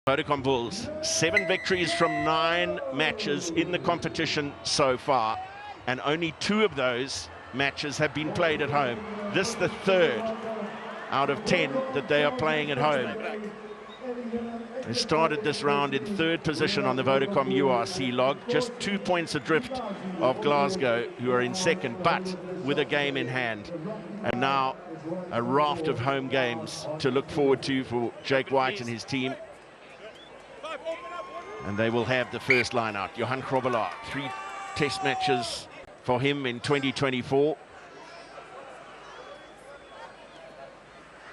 Vodacom Bulls, 7 victories from 9 matches in the competition so far, and only 2 of those matches have been played at home. This the 3rd out of 10 that they are playing at home. They started this round in 3rd position on the Vodacom URC log, just 2 points adrift of Glasgow, who are in 2nd, but with a game in hand. And now a raft of home games to look forward to for Jake White and his team. And they will have the first line out. Johan Grobbelaar, 3 test matches for him in 2024.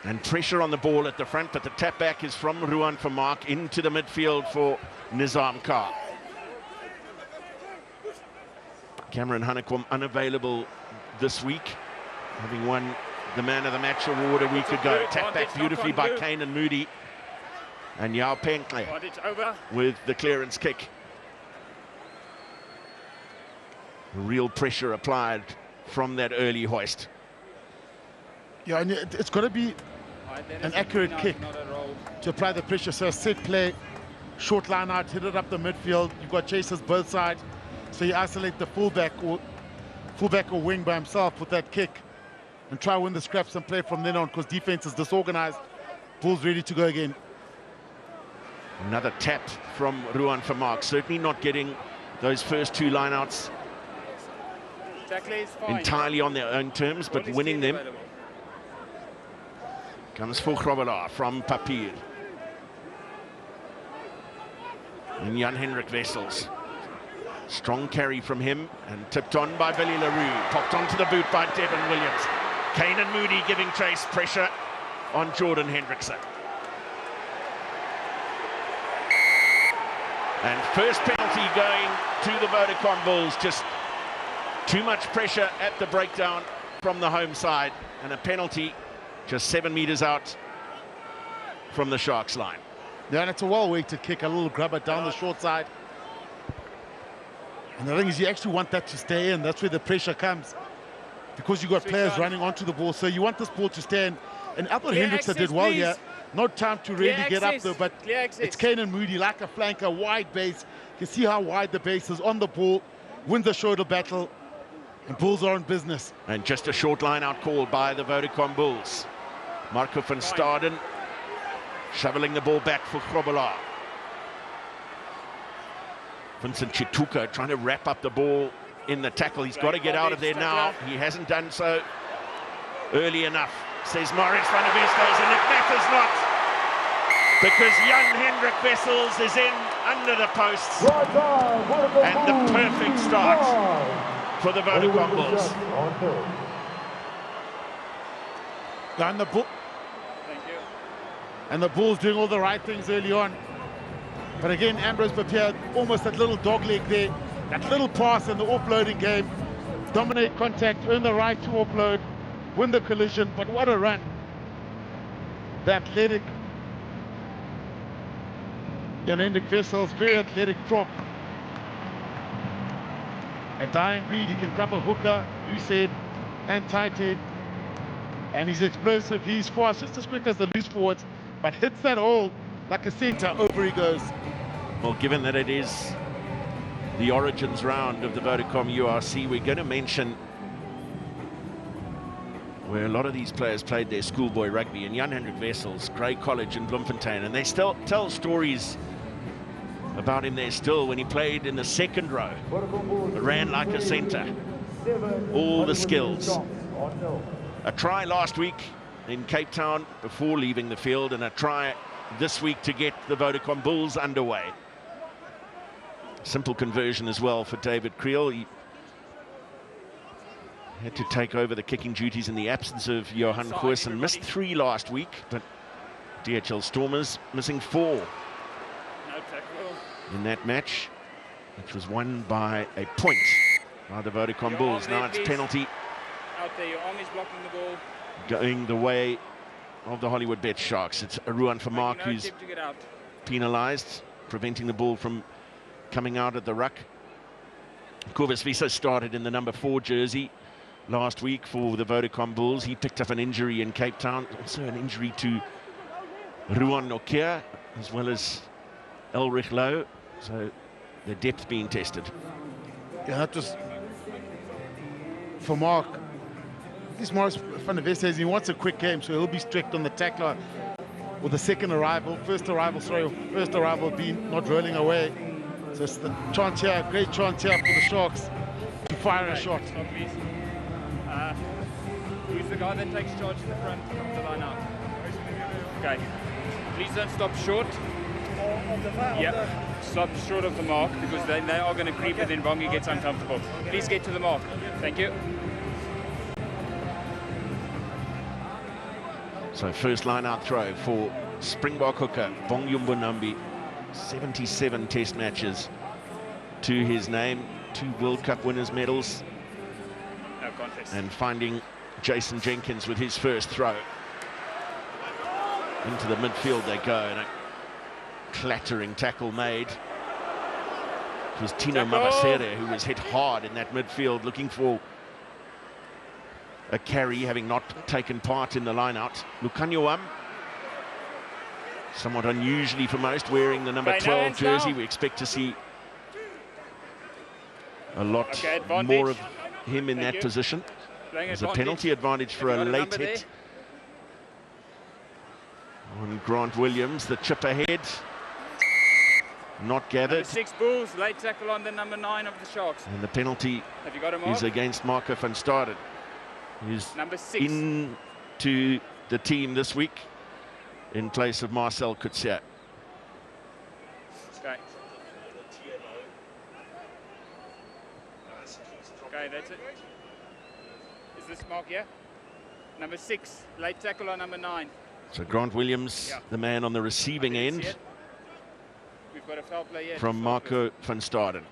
And pressure on the ball at the front, but the tap back is from Ruan Vermaak into the midfield for Nizam Khan. Cameron Hanekom unavailable this week, having won the Man of the Match award a week ago. Tap back beautifully by Kane Moody. And Yao Penkley with the clearance kick. Real pressure applied from that early hoist. Yeah, and it's got to be an accurate kick to apply the pressure. So a set play, short line out, hit it up the midfield. You've got chasers both sides. So you isolate the fullback or wing by himself with that kick and try to win the scraps and play from then on, because defense is disorganized. Bulls ready to go again. Another tap from Ruan Vermaak, certainly not getting those first 2 lineouts entirely on their own terms, but winning them. Comes for Grobbelaar from Papier. And Jan-Hendrik Wessels. Strong carry from him and tipped on by Billy LaRue. Popped onto the boot by Devin Williams. Kane Moody giving chase, pressure on Jordan Hendrickson. And first penalty going to the Vodacom Bulls. Just too much pressure at the breakdown from the home side. And a penalty just 7 meters out from the Sharks line. Yeah, and it's a well-weighted kick, a little grubber down the short side. And the thing is, you actually want that to stay in. That's where the pressure comes, because you've got players running onto the ball. So you want this ball to stand. And Albert Hendrickson did well here. No time to really get up there, but it's Kane Moody like a flanker, wide base. You can see how wide the base is on the ball, wins the shoulder battle, and Bulls are in business. And just a short line out call by the Vodacom Bulls. Marco van Staden shoveling the ball back for Grobbelaar. Vincent Chituka trying to wrap up the ball in the tackle. He's got to get out of there now. He hasn't done so early enough, says Maurice van der Westhuizen, and it matters not, because Jan-Hendrik Wessels is in under the posts, and the perfect start for the Vodacom Bulls. And the Bulls doing all the right things early on. But again, Ambrose Papier, almost that little dog leg there, that little pass in the offloading game, dominate contact, earn the right to offload, win the collision, but what a run. The athletic Jan-Hendrik Wessels, very athletic drop. A dying breed, he can grab a hooker, loose head and tight head. And he's explosive, he's fast, just as quick as the loose forwards, but hits that hole like a center, over he goes. Well, given that it is the Origins round of the Vodacom URC, we're going to mention where a lot of these players played their schoolboy rugby. And Jan-Hendrik Wessels, Grey College in Bloemfontein, and they still tell stories about him there still when he played in the 2nd row. Ran like a centre. All the skills. A try last week in Cape Town before leaving the field, and a try this week to get the Vodacom Bulls underway. Simple conversion as well for David Creel. He had to take over the kicking duties in the absence of Johan Goosen. Missed 3 last week, but DHL Stormers missing 4 in that match, which was won by a point by the Vodacom Bulls. Now it's penalty out there. Your arm is blocking the ball, going the way of the Hollywoodbets Sharks. It's Ruan Vermaak who's penalised, preventing the ball from coming out at the ruck. Corvus Visa started in the number 4 jersey last week for the Vodacom Bulls. He picked up an injury in Cape Town, also an injury to Ruan Nokia, as well as Ulrich low, so the depth being tested. Yeah, that was for Mark. This Morris van der West says he wants a quick game, so he'll be strict on the tackler with the first arrival being not rolling away. So it's the chance here, great chance here for the Sharks to fire a shot. Who's the guy that takes charge in the front of the line out? Okay. Please don't stop short. Yeah, stop short of the mark, because then they are going to creep and then Bongi gets uncomfortable. Please get to the mark. Thank you. So first line out throw for Springbok hooker Bongi Mbonambi. 77 test matches to his name, 2 World Cup winners medals. No contest. And finding Jason Jenkins with his first throw. Into the midfield they go, and a clattering tackle made. It was Tino Mabasere who was hit hard in that midfield, looking for a carry, having not taken part in the line-out. Lukanyawam, somewhat unusually for most, wearing the number 12 jersey. We expect to see a lot more of him in that position. There's a penalty advantage for a late hit on Grant Williams. The chip ahead, not gathered. Number 6 Bulls, late tackle on the number 9 of the Sharks. And the penalty is against Marco van Staden, who's number 6 into the team this week in place of Marcel Coetzee. Okay. Okay, that's it. Is this mark here? Number 6, late tackle on number 9. So Grant Williams, the man on the receiving end. We've got a foul play here from Marco van Staden.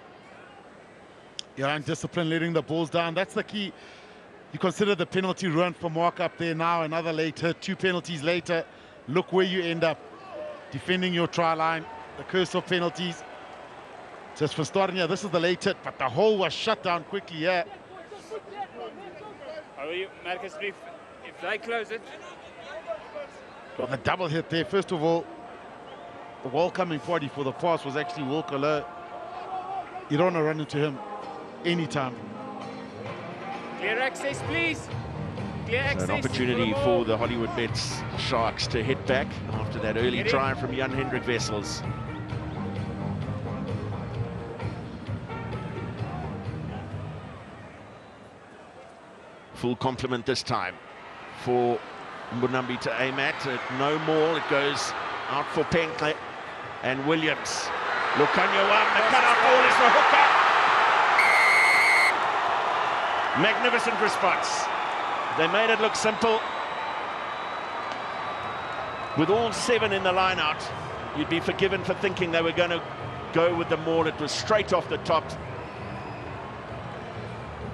Yeah, and discipline, letting the balls down. That's the key. You consider the penalty run for Mark up there now, another late hit, 2 penalties later. Look where you end up defending your try line. The curse of penalties. Just for starting here, this is the late hit, but the hole was shut down quickly here. How are you, Marcus? If they close it. Got the double hit there. First of all, the welcoming party for the pass was actually Walker Low. You don't want to run into him anytime. Clear access, please. Clear access. An opportunity for the Hollywoodbets Sharks to hit back after that early try from Jan-Hendrik Wessels. Full complement this time for Mbonambi to aim at. No more. It goes out for Penkle and Williams. Lukanyawam, the cut-off ball is for hooker. Magnificent response. They made it look simple. With all 7 in the line-out, you'd be forgiven for thinking they were going to go with the maul. It was straight off the top.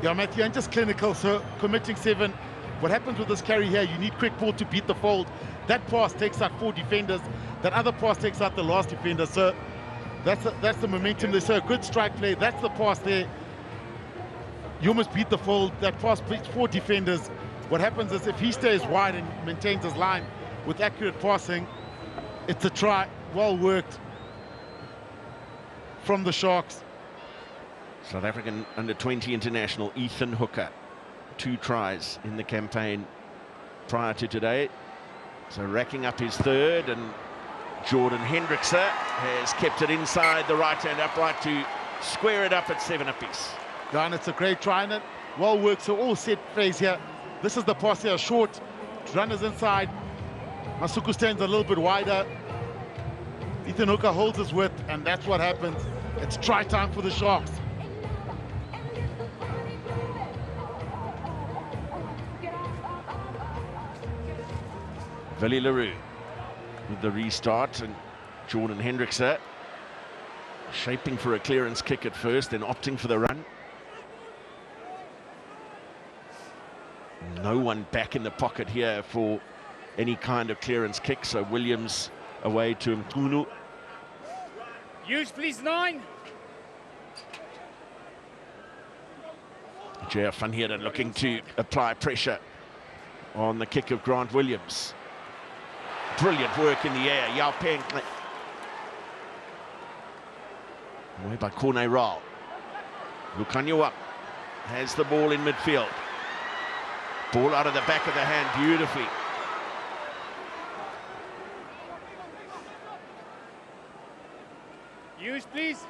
Yeah, Matthew, and just clinical, so committing 7. What happens with this carry here, you need quick ball to beat the fold. That pass takes out 4 defenders. That other pass takes out the last defender. So that's the momentum there. So a good strike play. That's the pass there. You almost beat the fold. That pass beats 4 defenders. What happens is if he stays wide and maintains his line with accurate passing, it's a try. Well worked from the Sharks. South African under-20 international Ethan Hooker, 2 tries in the campaign prior to today. So racking up his 3rd, and Jordan Hendrickse has kept it inside the right-hand upright to square it up at 7 apiece. Yeah, and it's a great try, and well worked. So all set phase here. This is the pass here, short, runners inside. Masuku stands a little bit wider. Ethan Hooker holds his width, and that's what happens. It's try time for the Sharks. Willie Leroux with the restart, and Jordan Hendrickse shaping for a clearance kick at first, then opting for the run. No one back in the pocket here for any kind of clearance kick, so Williams away to Mkunu. Use, please, 9. J.R. Van Heerden looking to apply pressure on the kick of Grant Williams. Brilliant work in the air. Yao Peng Away by Corne Raal. Lukanyoa has the ball in midfield. Ball out of the back of the hand beautifully. Use, please.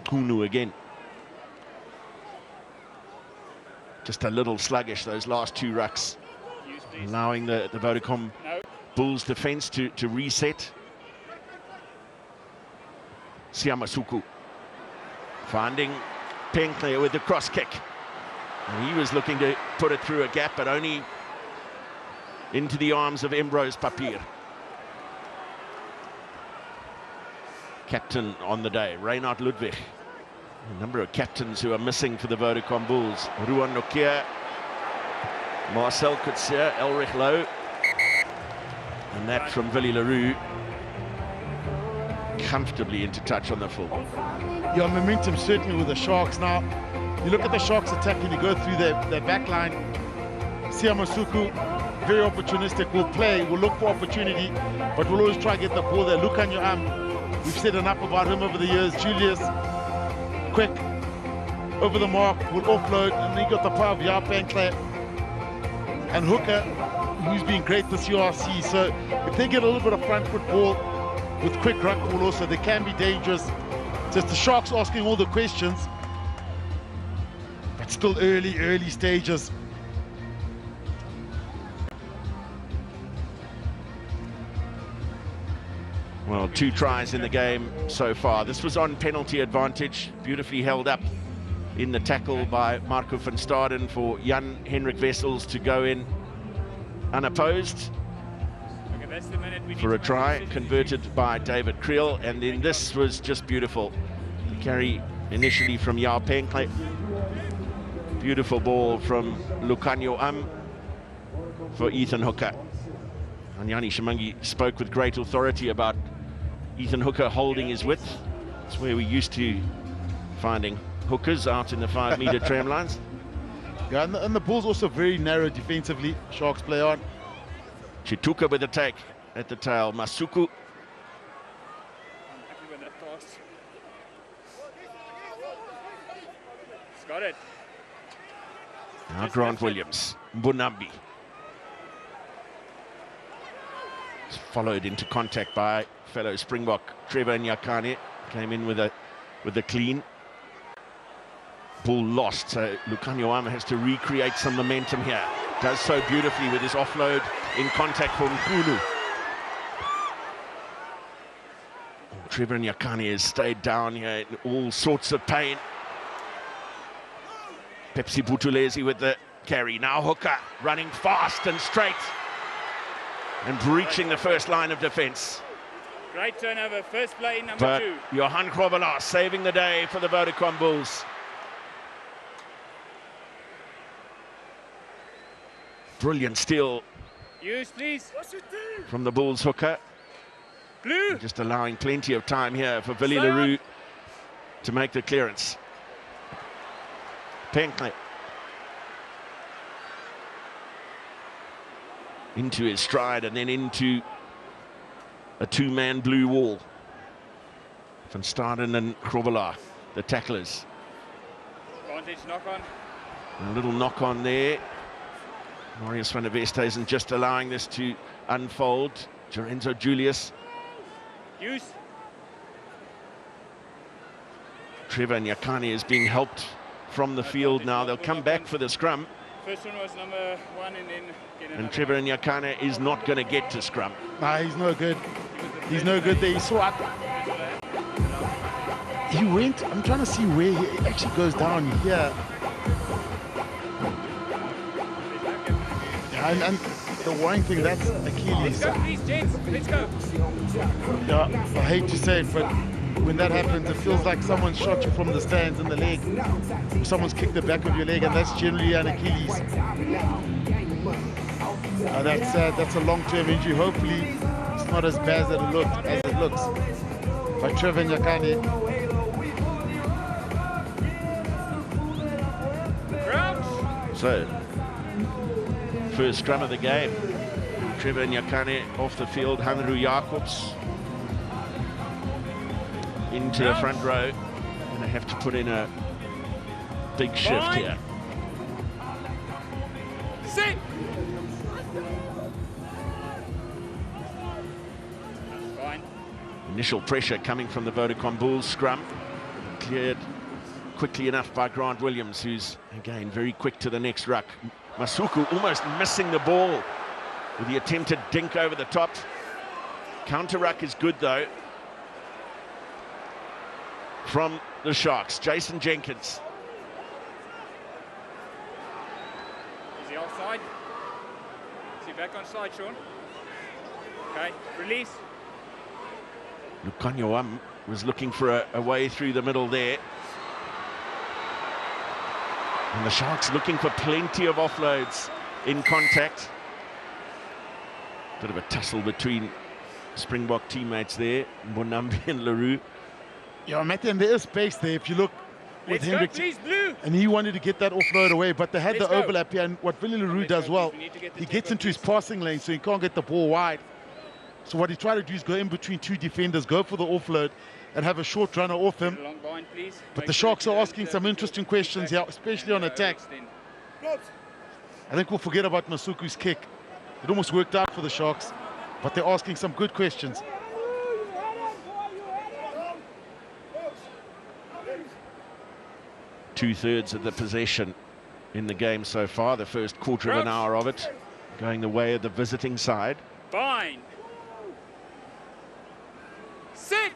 Kunu again. Just a little sluggish, those last two rucks. Use, please. Allowing the Vodacom Bulls defence to reset. Siamasuku finding Penkler with the cross kick. And he was looking to put it through a gap, but only into the arms of Ambrose Papier. Captain on the day, Reinhard Ludwig. A number of captains who are missing for the Vodacom Bulls. Ruan Nokia, Marcel Coetzee, Elrich Lowe. And that from Willie Leroux. Comfortably into touch on the full. Your momentum certainly with the Sharks now. You look at the Sharks attacking, you go through their back line. Siamasuku, very opportunistic, will play, will look for opportunity, but will always try to get the ball there. Look on your arm. We've said enough about him over the years. Julius, quick, over the mark, will offload, and then you got the power of Penkler and Hooker, who's been great this URC. So if they get a little bit of front foot ball with quick ruck ball also, they can be dangerous. Just the Sharks asking all the questions, but still early stages. Well, 2 tries in the game so far. This was on penalty advantage, beautifully held up in the tackle by Marco van Staden for Jan Henrik Wessels to go in unopposed for a try, converted by David Creel. And then this was just beautiful. The carry initially from Yao Penkle. Beautiful ball from Lukanyo for Ethan Hooker. And Yanni Shimangi spoke with great authority about Ethan Hooker holding his width. It's where we used to finding hookers out in the 5-meter tram lines. Yeah, and the Bulls also very narrow defensively. Sharks play on. Chituka with the take at the tail. Masuku. He's got it. Now Grant Williams. Mbunambi. Followed into contact by fellow Springbok Trevor Nyakane. Came in with a clean. Bull lost, so Lukanyo has to recreate some momentum here. Does so beautifully with his offload in contact from Nkulu. Trevor Nyakane has stayed down here in all sorts of pain. Pepsi Butulezi with the carry. Now Hooker running fast and straight and breaching the first line of defence. Great turnover, first play, number 2. Johan Grobbelaar saving the day for the Vodacom Bulls. Brilliant steal. Use, please. From the Bulls hooker. Blue. Just allowing plenty of time here for Willie Leroux to make the clearance. Penkle. Into his stride and then into a 2-man blue wall. Van Staden and Grobbelaar, the tacklers. Advantage knock on. A little knock on there. Marius van der Westhuizen just allowing this to unfold. Lorenzo Julius. Use. Trevor Nyakane is being helped from the field now. They'll come back for the scrum. First one was number 1 and Trevor Nyakane is not going to get to scrum. Nah, he's no good. He's no good there. He saw it. He went, I'm trying to see where he actually goes down here. And the worrying thing, that's Achilles. Let's go, please, gents. Let's go. Yeah, I hate to say it, but when that happens, it feels like someone shot you from the stands in the leg. Someone's kicked the back of your leg, and that's generally an Achilles. That's a long-term injury. Hopefully, it's not as bad as it looks. But Trevor Nyakane. So, first scrum of the game. Trevor Nyakane off the field. Hanru Jacobs into the front row. Going to have to put in a big shift here. Sit. That's fine. Initial pressure coming from the Vodacom Bulls scrum. Cleared quickly enough by Grant Williams, who's, again, very quick to the next ruck. Masuku almost missing the ball with the attempted dink over the top. Counter ruck is good, though, from the Sharks. Jason Jenkins. Is he offside? Is he back on side, Sean? Okay, release. Lukanyawam was looking for a way through the middle there. And the Sharks looking for plenty of offloads in contact. Bit of a tussle between Springbok teammates there, Bonambi and Leroux. Yeah, Matthew, and there is space there if you look with Let's Hendrick. go, please, Blue. And he wanted to get that offload away, but they had Let's the go. overlap here. And what Billy Leroux Let's does go, well, please. We need to get the he tempo, gets into his please. passing lane, so he can't get the ball wide. So what he tried to do is go in between two defenders, go for the offload, and have a short runner off him. Long bind, please. But Make the sure Sharks you are don't, asking some interesting questions here, especially on attack. overextend. I think we'll forget about Masuku's kick. It almost worked out for the Sharks, but they're asking some good questions. Two-thirds of the possession in the game so far, the first quarter of an hour of it, going the way of the visiting side. Bind. Sit.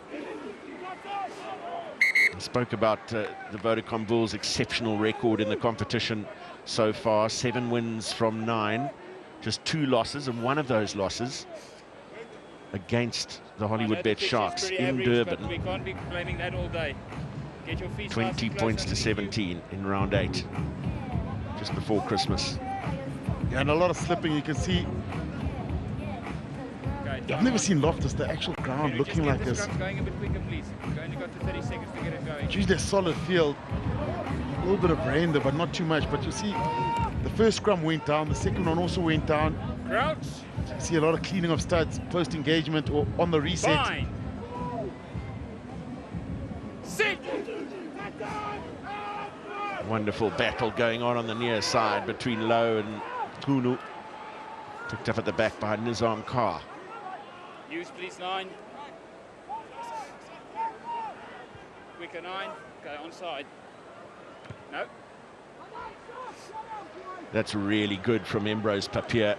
I spoke about the Vodacom Bulls' exceptional record in the competition so far. 7 wins from 9, just 2 losses, and one of those losses against the Hollywoodbets Sharks in average, Durban. but we can't be blaming that all day. Get your feet 20 nice and close points to underneath 17 in round 8, just before Christmas. Yeah, and a lot of slipping. You can see. you. Okay, I've never seen Loftus, the actual ground, looking like this. Going a bit quicker, please. We've only got the 30 seconds to get it going. It's usually a solid field. A little bit of rain there, but not too much. But you see, the first scrum went down. The second one also went down. Crouch. You see a lot of cleaning of studs post-engagement or on the reset. Bind. Sit. Wonderful battle going on the near side between Lowe and Kunu. Picked up at the back by Nizam Kar. Use, please, 9. Quicker 9. Okay, onside. No. That's really good from Ambrose Papier.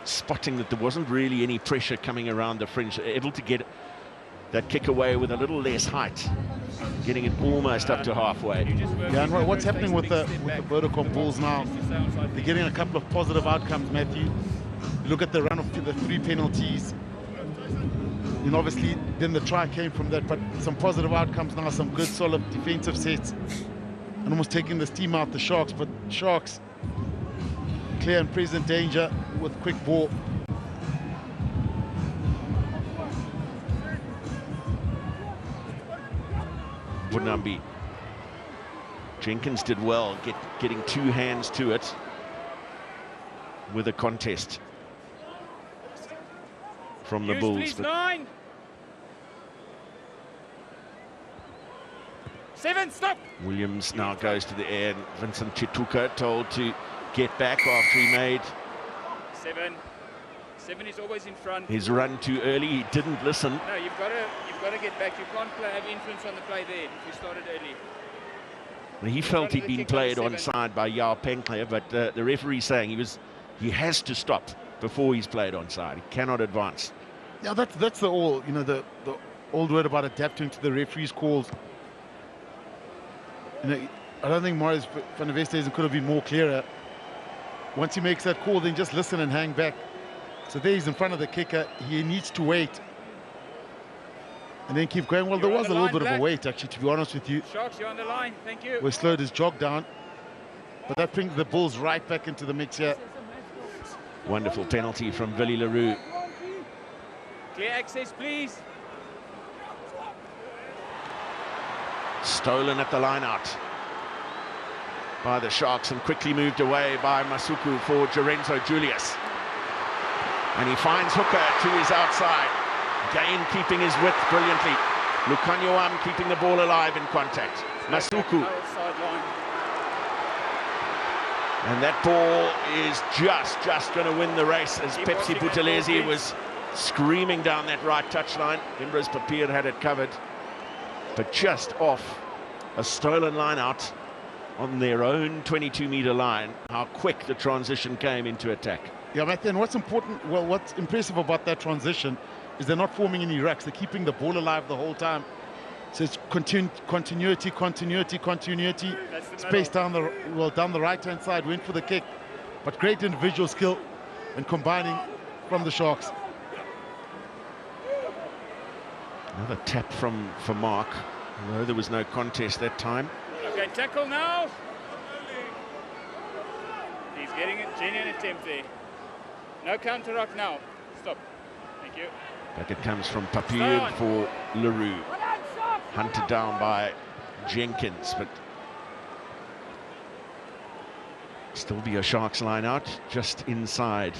Spotting that there wasn't really any pressure coming around the fringe, able to get that kick away with a little less height, getting it almost up to halfway. Yeah, and what's happening with the Vodacom Bulls now, they're getting a couple of positive outcomes, Matthew. You look at the run of the 3 penalties, and obviously then the try came from that, but some positive outcomes now, some good solid defensive sets, and almost taking the steam out the Sharks. But Sharks, clear and present danger with quick ball. Bonambi. Jenkins did well, getting 2 hands to it with a contest from the Use, Bulls. please, But 9. 7, stop. Williams now goes to the air, and Vincent Chituka told to get back after he made 7. 7 is always in front. his run too early. He didn't listen. No, you've got to get back. You can't have influence on the play there if you started early. He felt he'd been kick played on 7. onside by Yao Penkler, but the referee saying he has to stop before he's played onside. He cannot advance. Yeah, that's the old word about adapting to the referee's calls. You know, I don't think Marius van der Westhuizen could have been more clearer. Once he makes that call, then just listen and hang back. So there he's in front of the kicker. He needs to wait and then keep going. Well, there was a little bit of a wait, actually, to be honest with you. Sharks, you're on the line. Thank you. We slowed his jog down, but that brings the Bulls right back into the mix here. Wonderful penalty from Willie Leroux. Clear access, please. Stolen at the line out by the Sharks and quickly moved away by Masuku for Lorenzo Julius. And he finds Hooker to his outside. Again, keeping his width brilliantly. Lukanyawam keeping the ball alive in contact. Masuku. And that ball is just going to win the race as Pepsi Buthelezi was screaming down that right touchline. Imbros Papier had it covered, but just off a stolen line out on their own 22-meter line. How quick the transition came into attack. Yeah, Matthew, and what's important, well, what's impressive about that transition is they're not forming any rucks. They're keeping the ball alive the whole time. So it's continuity. Space down the right-hand side, went for the kick. But great individual skill and combining from the Sharks. Another tap for Mark, although there was no contest that time. Okay, tackle now. He's getting a genuine attempt there. No counter rock now. Stop. Thank you. Back it comes from Papier for Leroux. Hunted down by Jenkins, but still be a Sharks line out just inside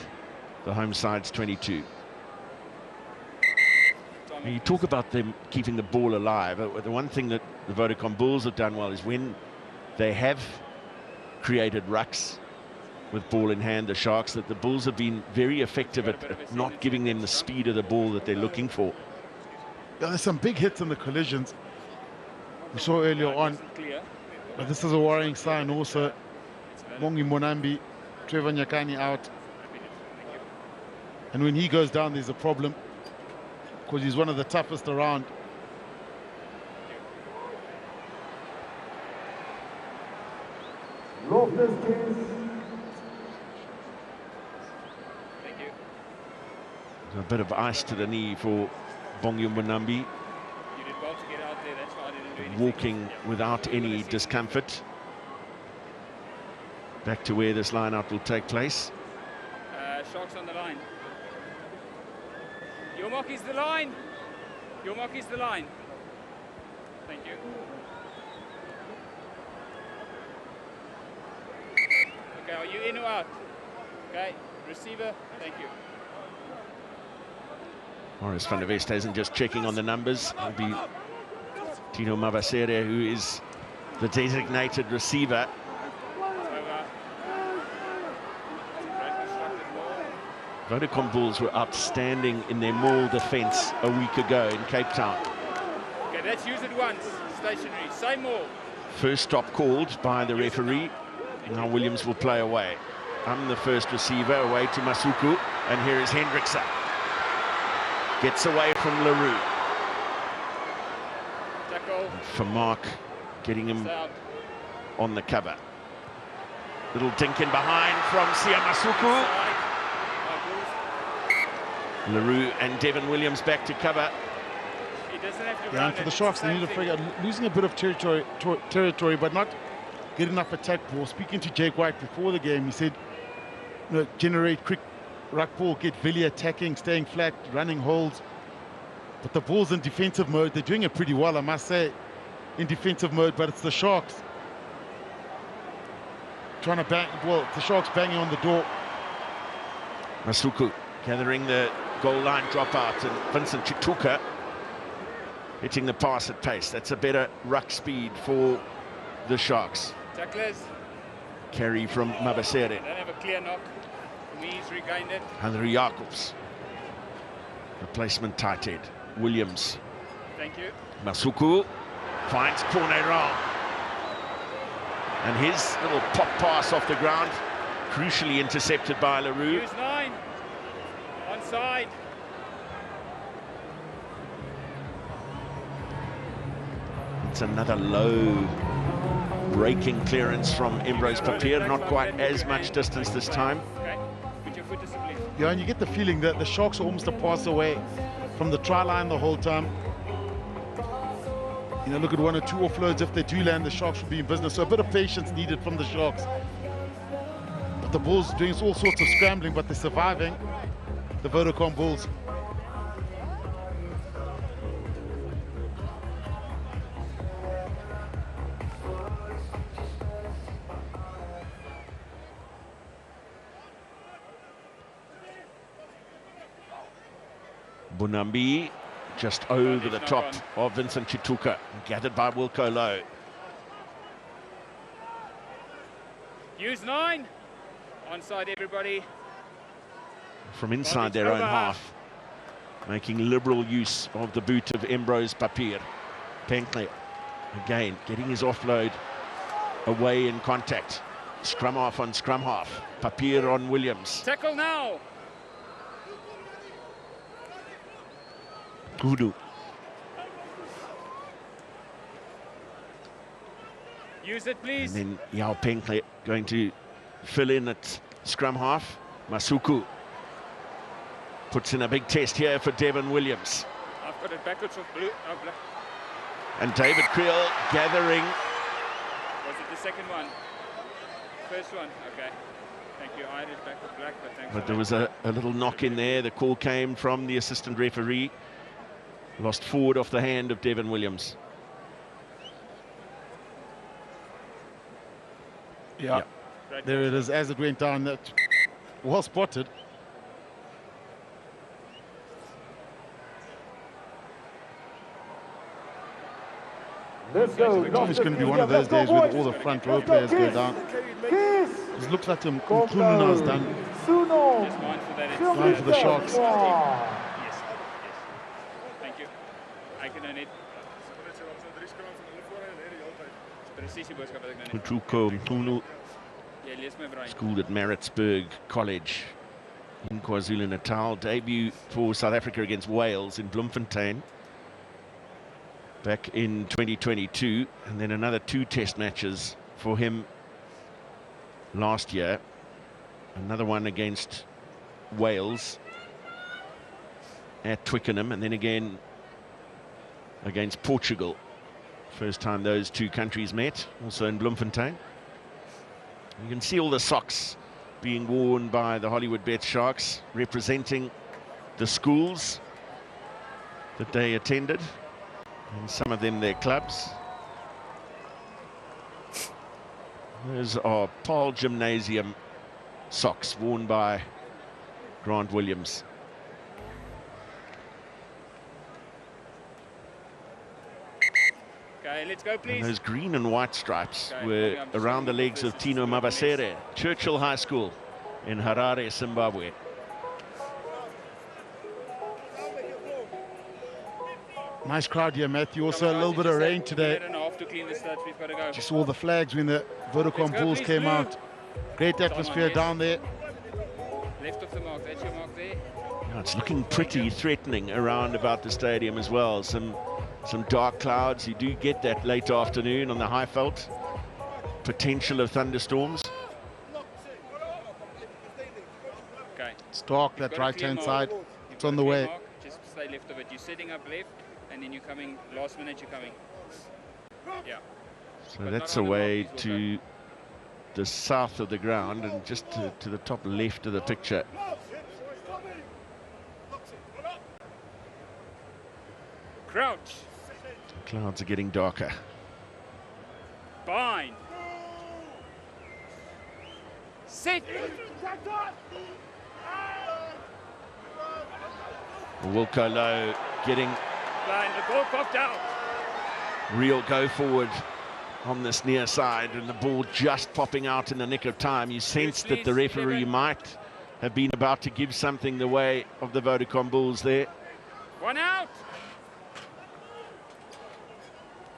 the home side's 22. You talk about them keeping the ball alive. The one thing that the Vodacom Bulls have done well is when they have created rucks with ball in hand, the Sharks, that the Bulls have been very effective at not giving them the speed of the ball that they're looking for. Yeah, there's some big hits in the collisions we saw earlier on, but this is a worrying sign also. Mongi Monambi, Trevor Nyakani out, and when he goes down there's a problem because he's one of the toughest around. Loftus. A bit of ice to the knee for Bongi Monambi. You did well to get out there. That's why I didn't do anything. Walking without any discomfort. Back to where this line-out will take place. Sharks on the line. Your mark is the line. Your mark is the line. Thank you. Okay, are you in or out? Okay, receiver, thank you. Morris van der Westhuizen just checking on the numbers. It'll be Tino Mavasere who is the designated receiver. Vodacom Bulls were outstanding in their maul defence a week ago in Cape Town. Okay, let's use it once. Stationary, same maul. First stop called by the referee. Now Williams will play away. I'm the first receiver away to Masuku, and here is Hendrickson. Gets away from Leroux. Tackle. For Mark, getting him on the cover. Little dink in behind from Sia Masuku. Leroux and Devin Williams back to cover. He doesn't have to run. And for the Sharks, they need to figure out losing a bit of territory, but not get enough attack ball. Speaking to Jake White before the game, he said, you know, generate quick ruck ball, get Villiers attacking, staying flat, running holes. But the Bulls in defensive mode, they're doing it pretty well, I must say, in defensive mode, but it's the Sharks trying to bang, well, the Sharks banging on the door. Masuku gathering the goal line dropout, and Vincent Chituka hitting the pass at pace. That's a better ruck speed for the Sharks. Tacklers. Carry from Mabasere. Don't have a clear knock. He's regained it. Henry Jacobs. Replacement tight end. Williams. Thank you. Masuku finds Corneral. And his little pop pass off the ground, crucially intercepted by Leroux. Use 9. Onside. It's another low breaking clearance from Imbros Papier. Not quite as much distance this time. Okay. Put your foot discipline. Yeah, and you get the feeling that the Sharks are almost a pass away from the try line the whole time. You know, look at 1 or 2 offloads. If they do land, the Sharks will be in business. So a bit of patience needed from the Sharks. But the Bulls doing all sorts of scrambling, but they're surviving. The Vodacom Bulls. Bunambi just over the top of Vincent Chituka, gathered by Wilco Lowe. Use 9. Onside, everybody. From inside their own half, making liberal use of the boot of Ambrose Papier. Penkley, again, getting his offload away in contact. Scrum half on scrum half. Papier on Williams. Tackle now. Kudu. Use it, please. And then Yao Penkley going to fill in at scrum half. Masuku puts in a big test here for Devon Williams. I've got it backwards with blue. Oh, black. And David Creel gathering. Was it the second one? First one, okay. Thank you. I had it back with black, but thanks. But there was a little knock in there. The call came from the assistant referee. Lost forward off the hand of Devon Williams. Yeah. There it is as it went down. That well spotted. Let's go. It's going to be one of those days where all the front row players go down. It looks like Mkunu is done. Going for the Sharks. Yes. Thank you. I can earn it. Kutuko Mkunu, schooled at Maritzburg College in KwaZulu-Natal. Debut for South Africa against Wales in Bloemfontein back in 2022, and then another 2 test matches for him last year. Another one against Wales at Twickenham, and then again against Portugal. First time those 2 countries met, also in Bloemfontein. You can see all the socks being worn by the Hollywoodbets Sharks, representing the schools that they attended, and some of them their clubs. Those are Paul Gymnasium socks worn by Grant Williams. Okay, let's go, please. And those green and white stripes were around the legs of Tino Mabasere, Churchill High School in Harare, Zimbabwe. Nice crowd here, Matthew. Also a little bit of rain today. To clean the studs, we've got to go. Just all the flags when the Vodacom Bulls came out. Great atmosphere down there. Left of the mark, that's your mark there. Yeah, it's looking pretty threatening around about the stadium as well. Some dark clouds. You do get that late afternoon on the Highveld. Potential of thunderstorms. Okay. It's dark, that right-hand side. It's on the way. Mark. Just stay left of it. You're setting up left, and then you're coming, last minute you're coming. Yeah. So But that's not on the away mark, to the south of the ground and just to the top left of the picture. Crouch. The clouds are getting darker. Bind. Sit. Wilco Lowe getting Blind. The ball popped out. real go forward on this near side, and the ball just popping out in the nick of time. You sense that the referee might have been about to give something the way of the Vodacom Bulls there. One out.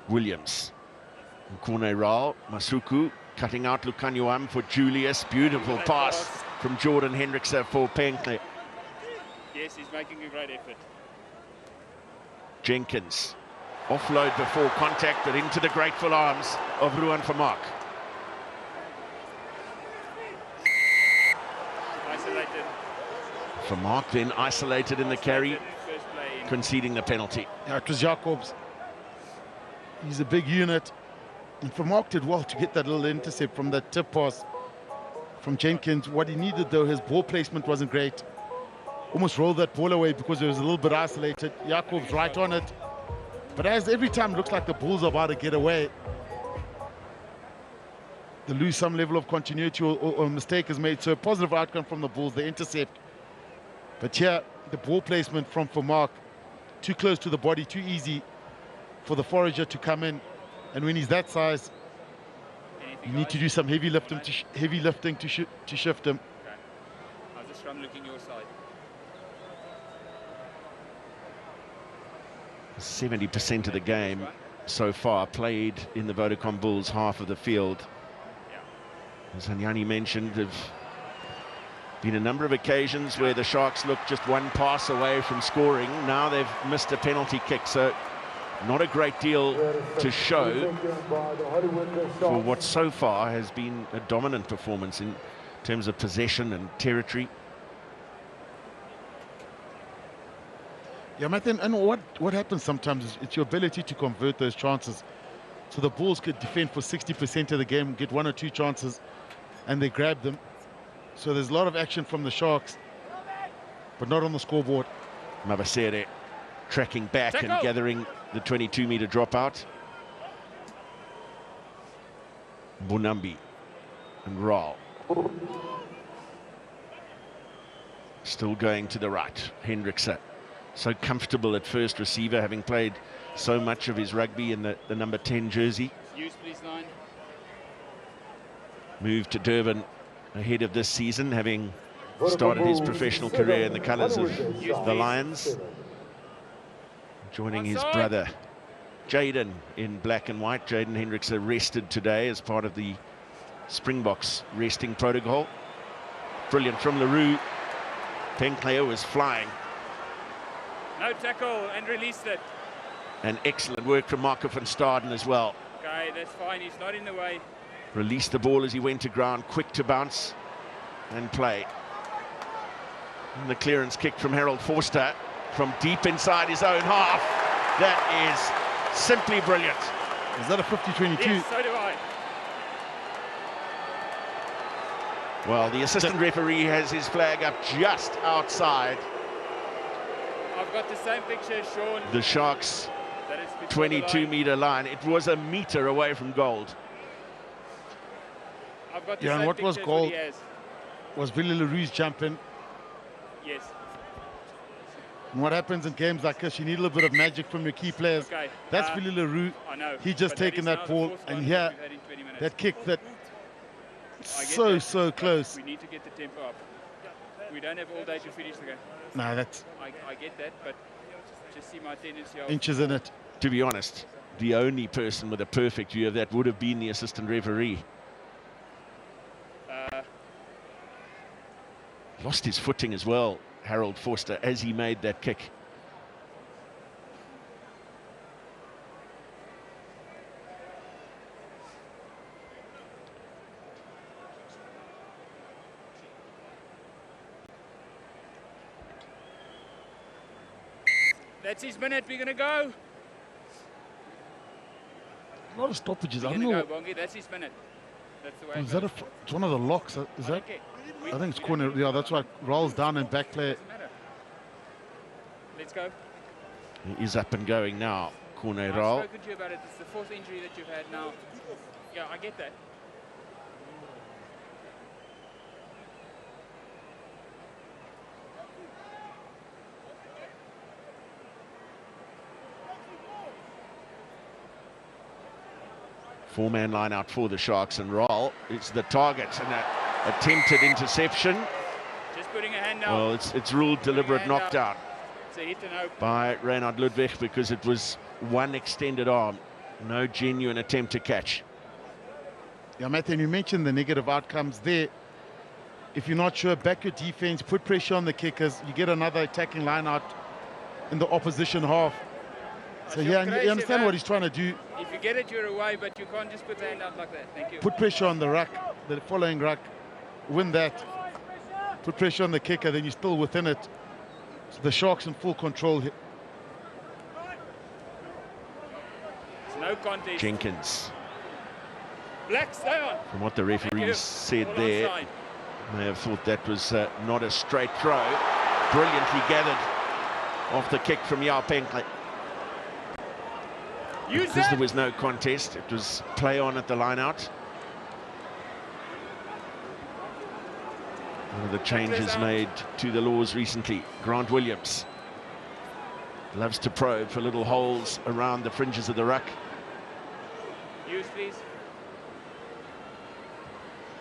Williams, Nkune Rao, Masuku cutting out Lukanyuam for Julius. Beautiful pass from Jordan Hendrickse for Penkley. Yes, he's making a great effort. Jenkins, offload before contact, but into the grateful arms of Ruan Vermaak. Isolated. Vermaak then isolated in the carry, First play in. conceding the penalty. Yeah, it was Jacobs. He's a big unit. And Vermaak did well to get that little intercept from that tip pass from Jenkins. What he needed, though, his ball placement wasn't great. Almost rolled that ball away because it was a little bit isolated. Jacobs right on it. But as every time it looks like the Bulls are about to get away, they lose some level of continuity or a mistake is made. So a positive outcome from the Bulls, the intercept. But here, the ball placement from Vermaak too close to the body, too easy for the forager to come in. And when he's that size, you need to do some heavy lifting to shift him. Okay. How's the scrum looking your side? 70% of the game so far played in the Vodacom Bulls half of the field. As Hanyani mentioned, there have been a number of occasions where the Sharks looked just one pass away from scoring. Now they've missed a penalty kick, so not a great deal to show for what so far has been a dominant performance in terms of possession and territory. Yeah, Matthew, and what happens sometimes is it's your ability to convert those chances. So the Bulls could defend for 60% of the game, get 1 or 2 chances, and they grab them. So there's a lot of action from the Sharks, but not on the scoreboard. Mabasere tracking back and gathering the 22-meter dropout. Bunambi and Raal. Still going to the right. Hendrickse, so comfortable at first receiver, having played so much of his rugby in the number 10 jersey. Use, please, 9. Moved to Durban ahead of this season, having started his professional career in the colours of the Lions, joining his brother Jaden in black and white. Jaden Hendrickse rested today as part of the Springboks resting protocol. Brilliant from Leroux. Penclair was flying. No tackle and released it. And excellent work from Marco van Staden as well. Okay, that's fine. He's not in the way. Released the ball as he went to ground, quick to bounce and play. And the clearance kick from Harold Forster from deep inside his own half. That is simply brilliant. Is that a 50-22? Yes, so do I. Well, the assistant referee has his flag up just outside I've got the same picture as Sean. the Sharks' That is before the line. 22-meter line. It was a meter away from gold. I've got the Yeah, and same what was picture as gold? he has. Was Billy Leroux's jumping? Yes. And what happens in games like this, you need a little bit of magic from your key players. Okay. That's Billy Leroux. I know. He just but taken is that now the ball, fourth and one here, we've had in 20 minutes. that kick that I get so that, close. We need to get the tempo up. We don't have all day to finish the game. Nah, that's I get that, but just see my tendency of... inches in it. To be honest, the only person with a perfect view of that would have been the assistant referee. Lost his footing as well, Harold Forster, as he made that kick. That's his minute. We're going to go. A lot of stoppages. I We're don't going know. to go, Bongi. That's his minute. That's the way it Is that goes. it's one of the locks? Is that? Okay. I think it's corner. Yeah, that's right. Rolls down and back play. Doesn't matter. Let's go. He is up and going now, Corne I've Raal. spoken to you about it. It's the 4th injury that you've had now. Yeah, I get that. Four-man line out for the Sharks, and Raal is the target, and an attempted interception. Just putting a hand down. Well, it's ruled deliberate knockdown It's a hit and hope. by Reinhard Ludwig because it was one extended arm, no genuine attempt to catch. Yeah, Matthew, you mentioned the negative outcomes there. If you're not sure, back your defense, put pressure on the kickers. You get another attacking line out in the opposition half. So yeah, and you understand what he's trying to do. If you get it, you're away, but you can't just put the hand out like that. Thank you. Put pressure on the ruck, the following ruck, win that. Put pressure on the kicker, then you're still within it. So the Sharks in full control here. It's no contest. Jenkins, Black, stay on. from what the Thank you. referees said All there, onside. may have thought that was not a straight throw. Brilliantly gathered off the kick from Yao Penclair. Use Because that. there was no contest, it was play on at the line out. One of the changes made to the laws recently. Grant Williams Loves to probe for little holes around the fringes of the ruck. Use, please.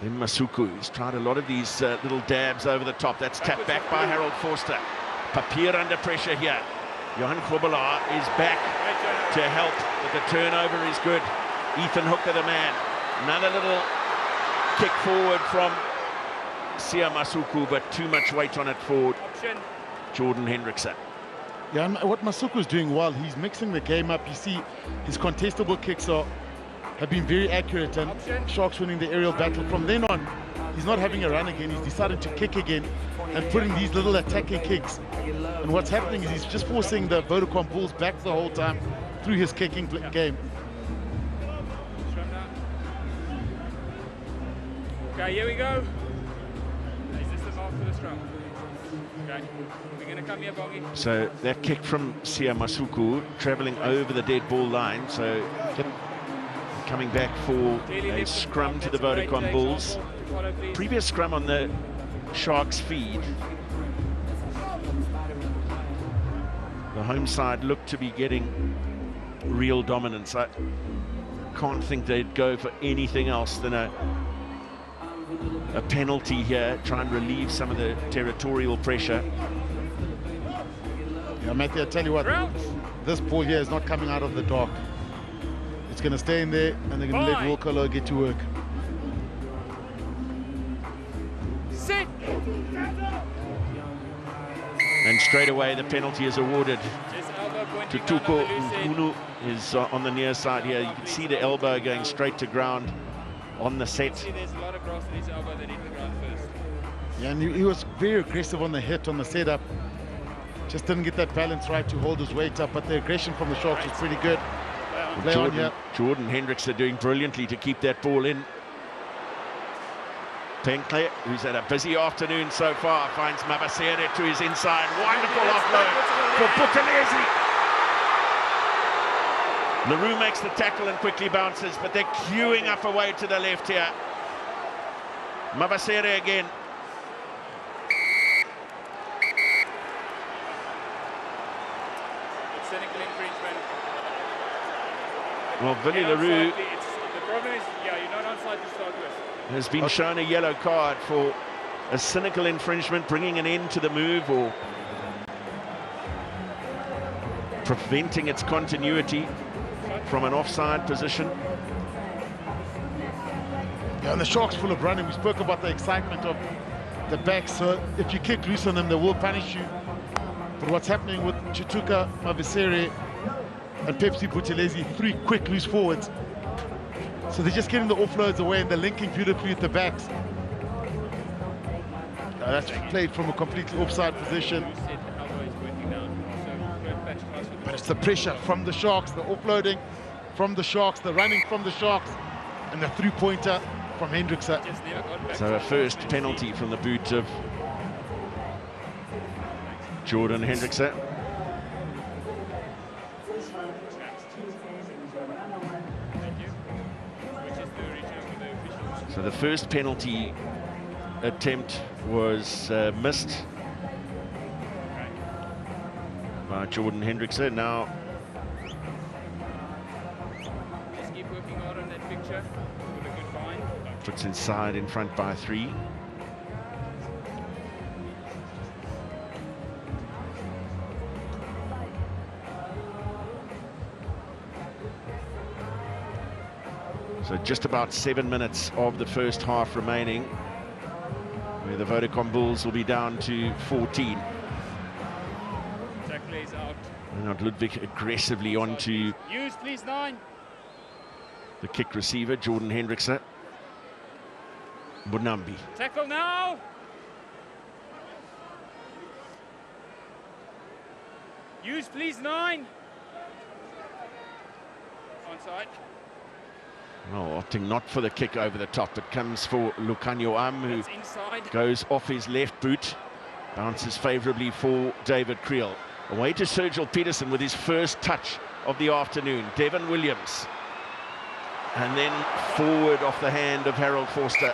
Then Masuku, he's tried a lot of these little dabs over the top. That's tapped back by Harold Forster. Papier under pressure here. Johan Grobelaar is back to help, but the turnover is good. Ethan Hooker, the man. Another little kick forward from Sia Masuku, but too much weight on it for Jordan Hendrickson. Yeah, and what Masuku's doing well, he's mixing the game up. You see his contestable kicks have been very accurate, and Sharks winning the aerial battle. From then on, he's not having a run again. He's decided to kick again and putting these little attacking kicks. And what's happening is he's just forcing the Vodacom Bulls back the whole time through his kicking game. Okay, here we go. Is this the mark for the scrum? Okay, we're going to come here, Bongi. So that kick from Sia Masuku travelling over the dead ball line. So coming back for a scrum to the Vodacom Bulls. Previous scrum on the Sharks feed. The home side looked to be getting real dominance. I can't think they'd go for anything else than a penalty here, try and relieve some of the territorial pressure. Yeah, Matthew, I tell you what, this ball here is not coming out of the dark. It's going to stay in there, and they're going to let Wilkolo get to work. Sit. And straight away the penalty is awarded to Tuko Nkunu. Is on the near side here. You can see the elbow going straight to ground on the set. There's a lot of grass in his elbow that hit the ground first. Yeah, and he was very aggressive on the hit, on the setup. Just didn't get that balance right to hold his weight up, but the aggression from the Sharks was pretty good. Jordan Hendrickson doing brilliantly to keep that ball in. Penkler, who's had a busy afternoon so far, finds Mabasere to his inside. Wonderful offload for Buthelezi. LaRue makes the tackle and quickly bounces, but they're queuing up away to the left here. Mabasere again. It's cynical infringement. Well, Vinny LaRue The problem is, yeah, you're not onside to start with. has been shown a yellow card for a cynical infringement, bringing an end to the move or preventing its continuity from an offside position. Yeah, and the Sharks full of running. We spoke about the excitement of the back, so if you kick loose on them, they will punish you. But what's happening with Chituka, Mabasere, and Pepsi Buthelezi, 3 quick loose forwards. So they're just getting the offloads away and they're linking beautifully with the backs. That's played from a completely offside position. But it's the pressure from the Sharks, the offloading from the Sharks, the running from the Sharks, and the 3-pointer from Hendrickson. So a first penalty from the boot of Jordan Hendrickson. So the first penalty attempt was missed by Jordan Hendrickson. Now Just keep working hard on that picture. With a good find. puts inside in front by 3. So just about 7 minutes of the first half remaining, where the Vodacom Bulls will be down to 14. Tackle is out. And Ludwig aggressively onto Use, please, 9. the kick receiver, Jordan Hendrickson. Bonambi. Tackle now. Use, please, 9. Onside. Oh, opting not for the kick over the top. It comes for Lucanio Am, who That's inside. goes off his left boot. Bounces favourably for David Creel. Away to Sergil Peterson with his first touch of the afternoon. Devon Williams. And then forward off the hand of Harold Forster.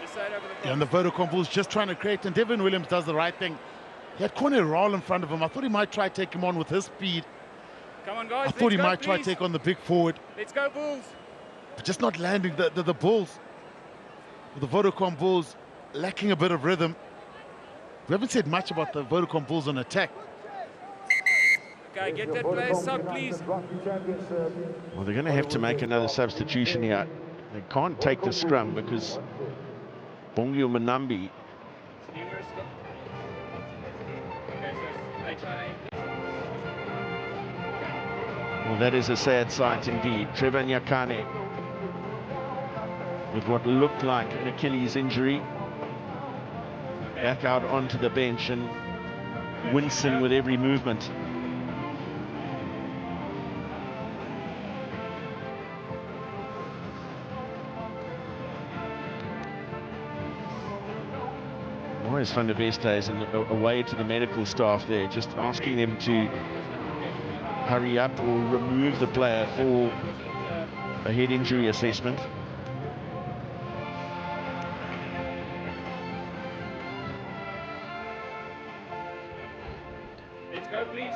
Just side over the And the Vodacom Bulls just trying to create, and Devin Williams does the right thing. He had Corner Roll in front of him. I thought he might try to take him on with his speed. Come on, guys. I thought he might try to take on the big forward. Let's go, Bulls. But just not landing the Bulls. The Vodacom Bulls lacking a bit of rhythm. We haven't said much about the Vodacom Bulls on attack. Okay, get that player sub, please. Well, they're going to have to make another substitution here. They can't take the scrum because Bongio Manambi. Well, that is a sad sight indeed. Trevor Nyakane with what looked like an Achilles injury. Back out onto the bench and wincing with every movement. Always Van der Vestays and away to the medical staff there, just asking them to hurry up or remove the player for a head injury assessment. Let's go, please.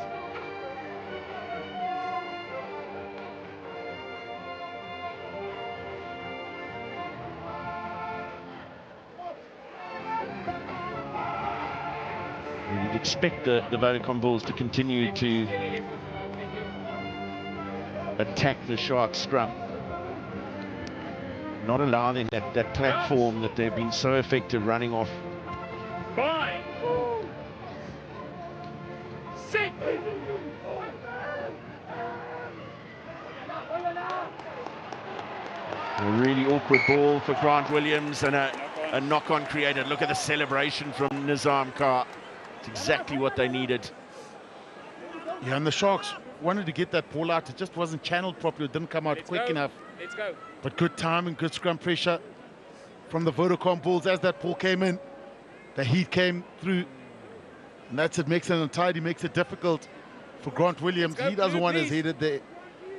You'd expect the Vodacom Bulls to continue to attack the Sharks scrum, not allow them that platform that they've been so effective running off. 5, 6. A really awkward ball for Grant Williams and a knock-on created. Look at the celebration from Nizam Kar. It's exactly what they needed. Yeah, and the Sharks wanted to get that ball out. It just wasn't channeled properly. It didn't come out quick enough. Let's go. But good timing, good scrum pressure from the Vodacom Bulls as that ball came in. The heat came through. And that's it, makes it untidy, makes it difficult for Grant Williams. He doesn't want his headed there,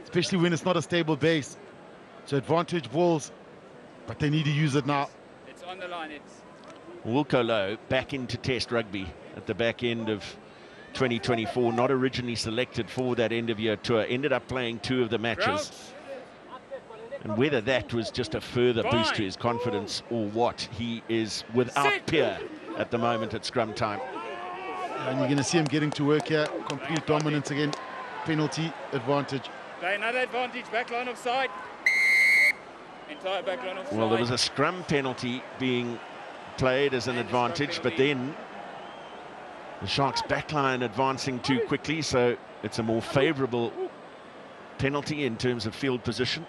especially when it's not a stable base. So advantage balls, but they need to use it now. It's on the line. It's Wilco Low back into Test rugby at the back end of 2024, not originally selected for that end of year tour, ended up playing 2 of the matches. And whether that was just a further boost to his confidence or what, he is without peer at the moment at scrum time. And you're going to see him getting to work here. Complete dominance again. Penalty advantage. play another advantage. Backline offside. Entire backline offside. Well, there was a scrum penalty being played as an advantage, but then the Sharks backline advancing too quickly, so it's a more favourable penalty in terms of field position.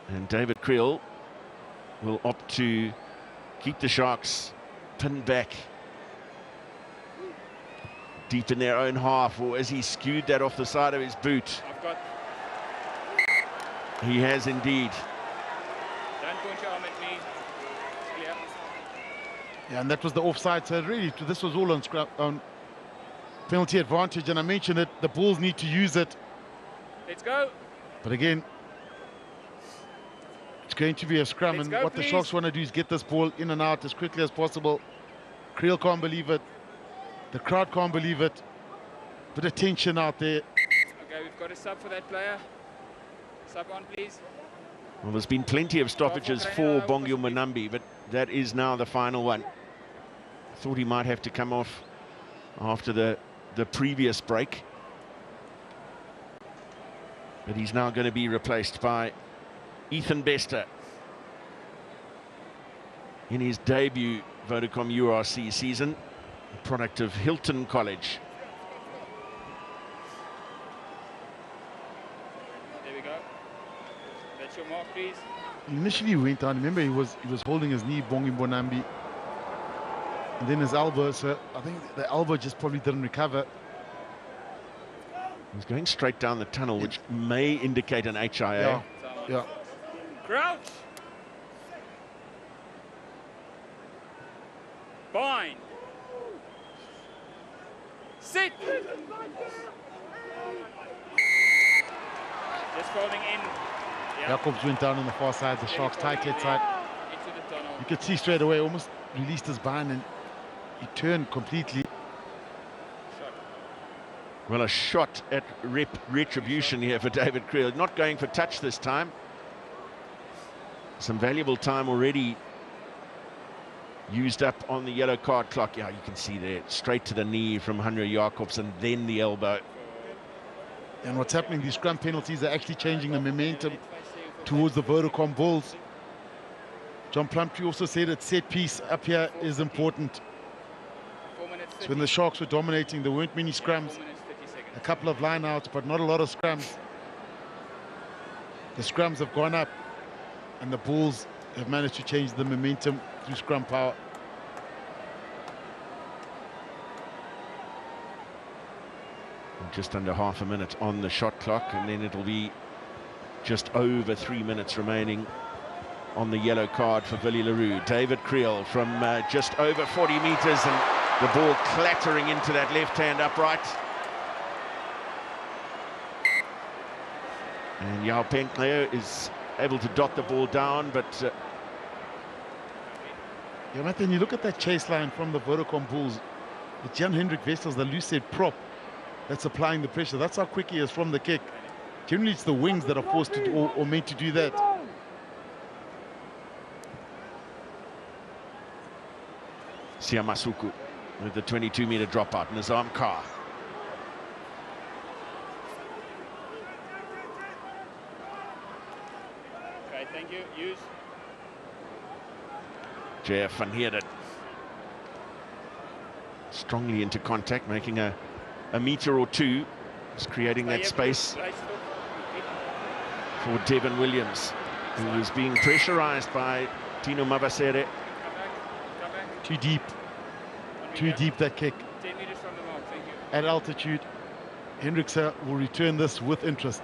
And David Creel will opt to keep the Sharks pinned back deep in their own half, or as he skewed that off the side of his boot. He has indeed. Don't point your arm at me. Yeah. Yeah, and that was the offside. So really, this was all on penalty advantage. And I mentioned it, the Bulls need to use it. Let's go. But again, it's going to be a scrum. Let's and go, what please. the Sharks want to do is get this ball in and out as quickly as possible. Creel can't believe it. The crowd can't believe it. Bit of tension out there. Okay, we've got a sub for that player. Sub on, please. Well, there's been plenty of stoppages for Bongio Manambi, but that is now the final one. Thought he might have to come off after the previous break. But he's now going to be replaced by Ethan Bester in his debut Vodacom URC season, a product of Hilton College. There we go. That's your mark, please. He initially went down. Remember, he was holding his knee, Bongio Manambi. And then his elbow, so I think the elbow just probably didn't recover. He's going straight down the tunnel, which may indicate an HIA. Yeah. Crouch. Bind. Sit. Just folding in. Yeah. Jacobs went down on the far side, the Sharks tight head side. You could see straight away, almost released his bind and he turned completely. Well, a shot at retribution here for David Creel. Not going for touch this time. Some valuable time already used up on the yellow card clock. Yeah, you can see there, straight to the knee from Henry Jacobs and then the elbow. And what's happening, these scrum penalties are actually changing the momentum towards the Vodacom Bulls. John Plumtree also said that set piece up here is important. So when the Sharks were dominating, there weren't many scrums. A couple of line-outs, but not a lot of scrums. The scrums have gone up, and the Bulls have managed to change the momentum through scrum power. Just under half a minute on the shot clock, and then it'll be just over 3 minutes remaining on the yellow card for Willie Leroux. David Creel from just over 40 meters, and the ball clattering into that left-hand upright. And Yao Pentleo is able to dot the ball down, but yeah, Martin, you look at that chase line from the Vodacom Bulls. It's Jan Hendrik Wessels, the loose-head prop, that's applying the pressure. That's how quick he is from the kick. Generally, it's the wings that are forced to do, or meant to do that. Siamasuku with the 22-meter dropout. Nizam Kar. Okay, thank you. Use. JF van Heerden. Strongly into contact, making a meter or two. Just creating that space for Devin Williams, who was being pressurized by Tino Mabasere. Too deep. Too deep, that kick. 10 meters from the mark, thank you. At altitude, Hendrikse will return this with interest.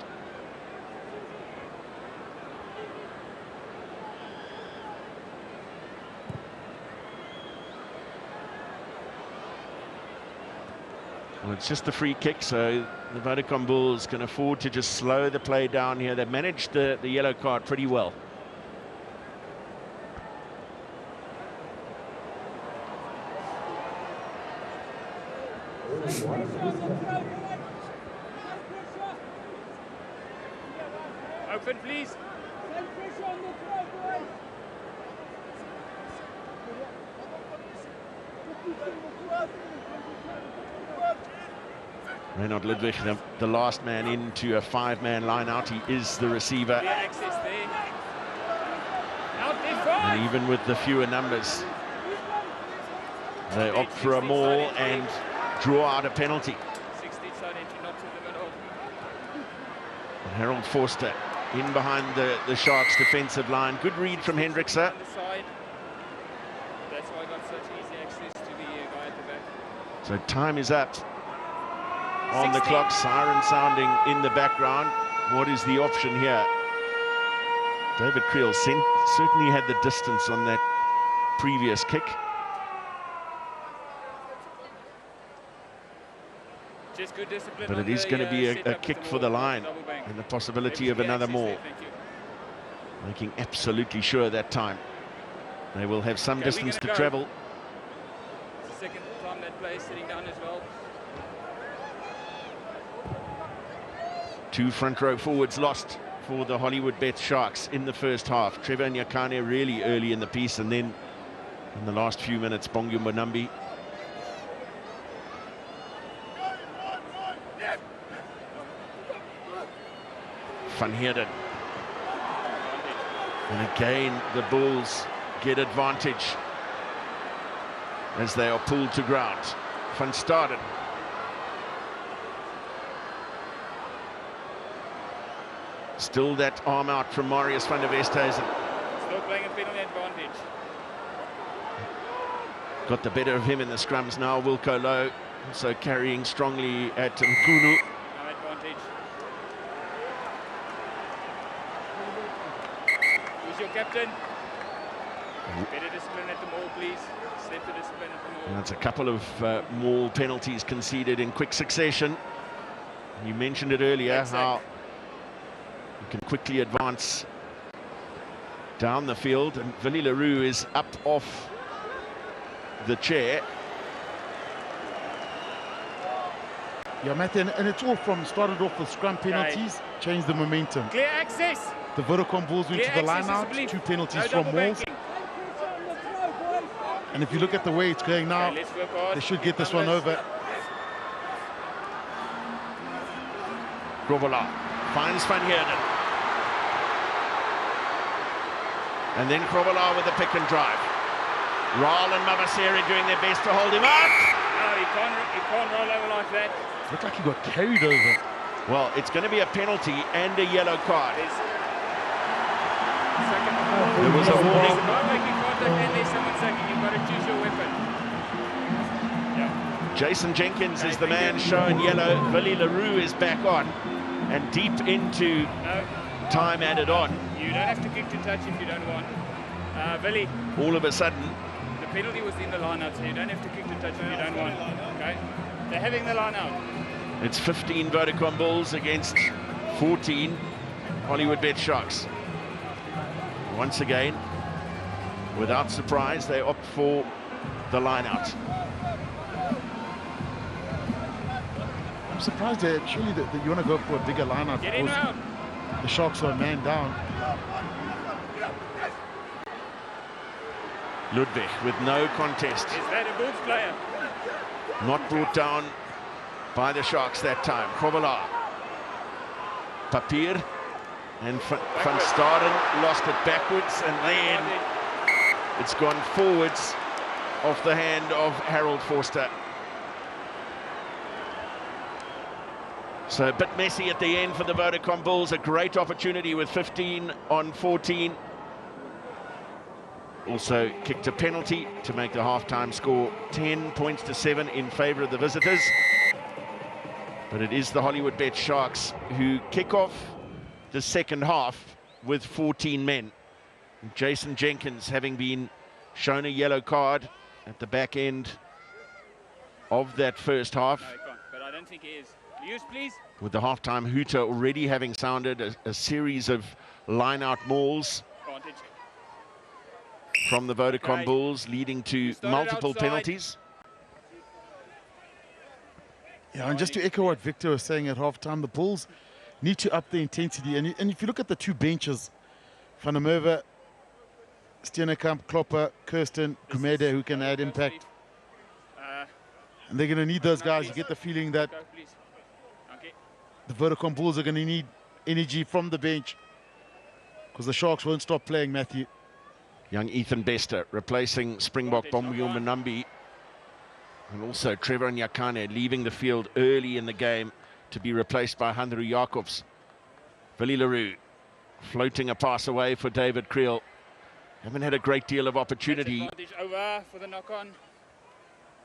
Well, it's just the free kick, so the Vodacom Bulls can afford to just slow the play down here. They've managed the yellow card pretty well. Open, please. Reynard Ludwig, the last man into a five-man line-out. He is the receiver. And even with the fewer numbers, they opt for a maul and draw out a penalty. And Harold Forster in behind the Sharks' defensive line. Good read from Hendrikse. That's why I got such easy access to the guy at the back. So time is up on the clock, siren sounding in the background. What is the option here? David Creel certainly had the distance on that previous kick. Just good discipline, but it is going to be a kick for the line and the possibility of another maul. Making absolutely sure that time they will have some distance to travel. It's the second time that play is sitting down as well. Two front row forwards lost for the Hollywoodbets Sharks in the first half. Trevor Nyakane really early in the piece, and then in the last few minutes, Bongu Mbonambi. Van Heerden. And again, the Bulls get advantage as they are pulled to ground. Van Staden. Still that arm out from Marius van der Westhuizen. Still playing a penalty advantage. Got the better of him in the scrums now. Wilco Low also carrying strongly at Nkunu. No advantage. Who's your captain? Better discipline at the maul, please. Step to discipline at the maul. That's a couple of maul penalties conceded in quick succession. You mentioned it earlier, how you can quickly advance down the field, and Willie Leroux is up off the chair. Yeah, Matthew, and it's all from started off with scrum penalties, changed the momentum. Clear access. The Vodacom Bulls went to the line out, 2 penalties from Mauls. And if you look at the way it's going now, they should get this one over. Grobbelaar finds Van Heerden. And then Grobbelaar with the pick and drive. Raal and Mabaseri doing their best to hold him up. No, he can't roll over like that. It looked like he got carried over. Well, it's going to be a penalty and a yellow card. There was a warning. Not making contact and there's someone second. You've got to choose your weapon. Yeah. Jason Jenkins is the man shown yellow. Willie Leroux is back on. And deep into time added on. You don't have to kick to touch if you don't want. Willie. All of a sudden. The penalty was in the line out, so you don't have to kick to touch if you don't want. Okay? They're having the line out. It's 15 Vodacom Bulls against 14 Hollywoodbets Sharks. Once again, without surprise, they opt for the line out. I'm surprised that surely that you want to go for a bigger line out. Get in out. The Sharks are a man down. Ludwig with no contest. Is that a Bulls player? Not brought down by the Sharks that time. Grobbelaar. Papier. And Van Staden lost it backwards, and then it's gone forwards off the hand of Harold Forster. So a bit messy at the end for the Vodacom Bulls. A great opportunity with 15 on 14. Also kicked a penalty to make the halftime score 10-7 in favour of the visitors. But it is the Hollywoodbets Sharks who kick off the second half with 14 men. Jason Jenkins having been shown a yellow card at the back end of that first half. No, he can't, but I don't think he is. Use, please. With the halftime hooter already having sounded a series of line-out mauls from the Vodacom Bulls, leading to multiple penalties. Yeah, and just to echo what Victor was saying at halftime, the Bulls need to up the intensity. And if you look at the two benches, Van der Merwe, Steenekamp, Klopper, Kirsten, Kumede, who can add impact. And they're going to need those guys. You get the feeling that the Vodacom Bulls are going to need energy from the bench because the Sharks won't stop playing, Matthew. Young Ethan Bester replacing Springbok Bombio Manambi. And also Trevor Nyakane leaving the field early in the game to be replaced by Handru Jacobs. Willie Leroux floating a pass away for David Creel. Haven't had a great deal of opportunity over for the knock-on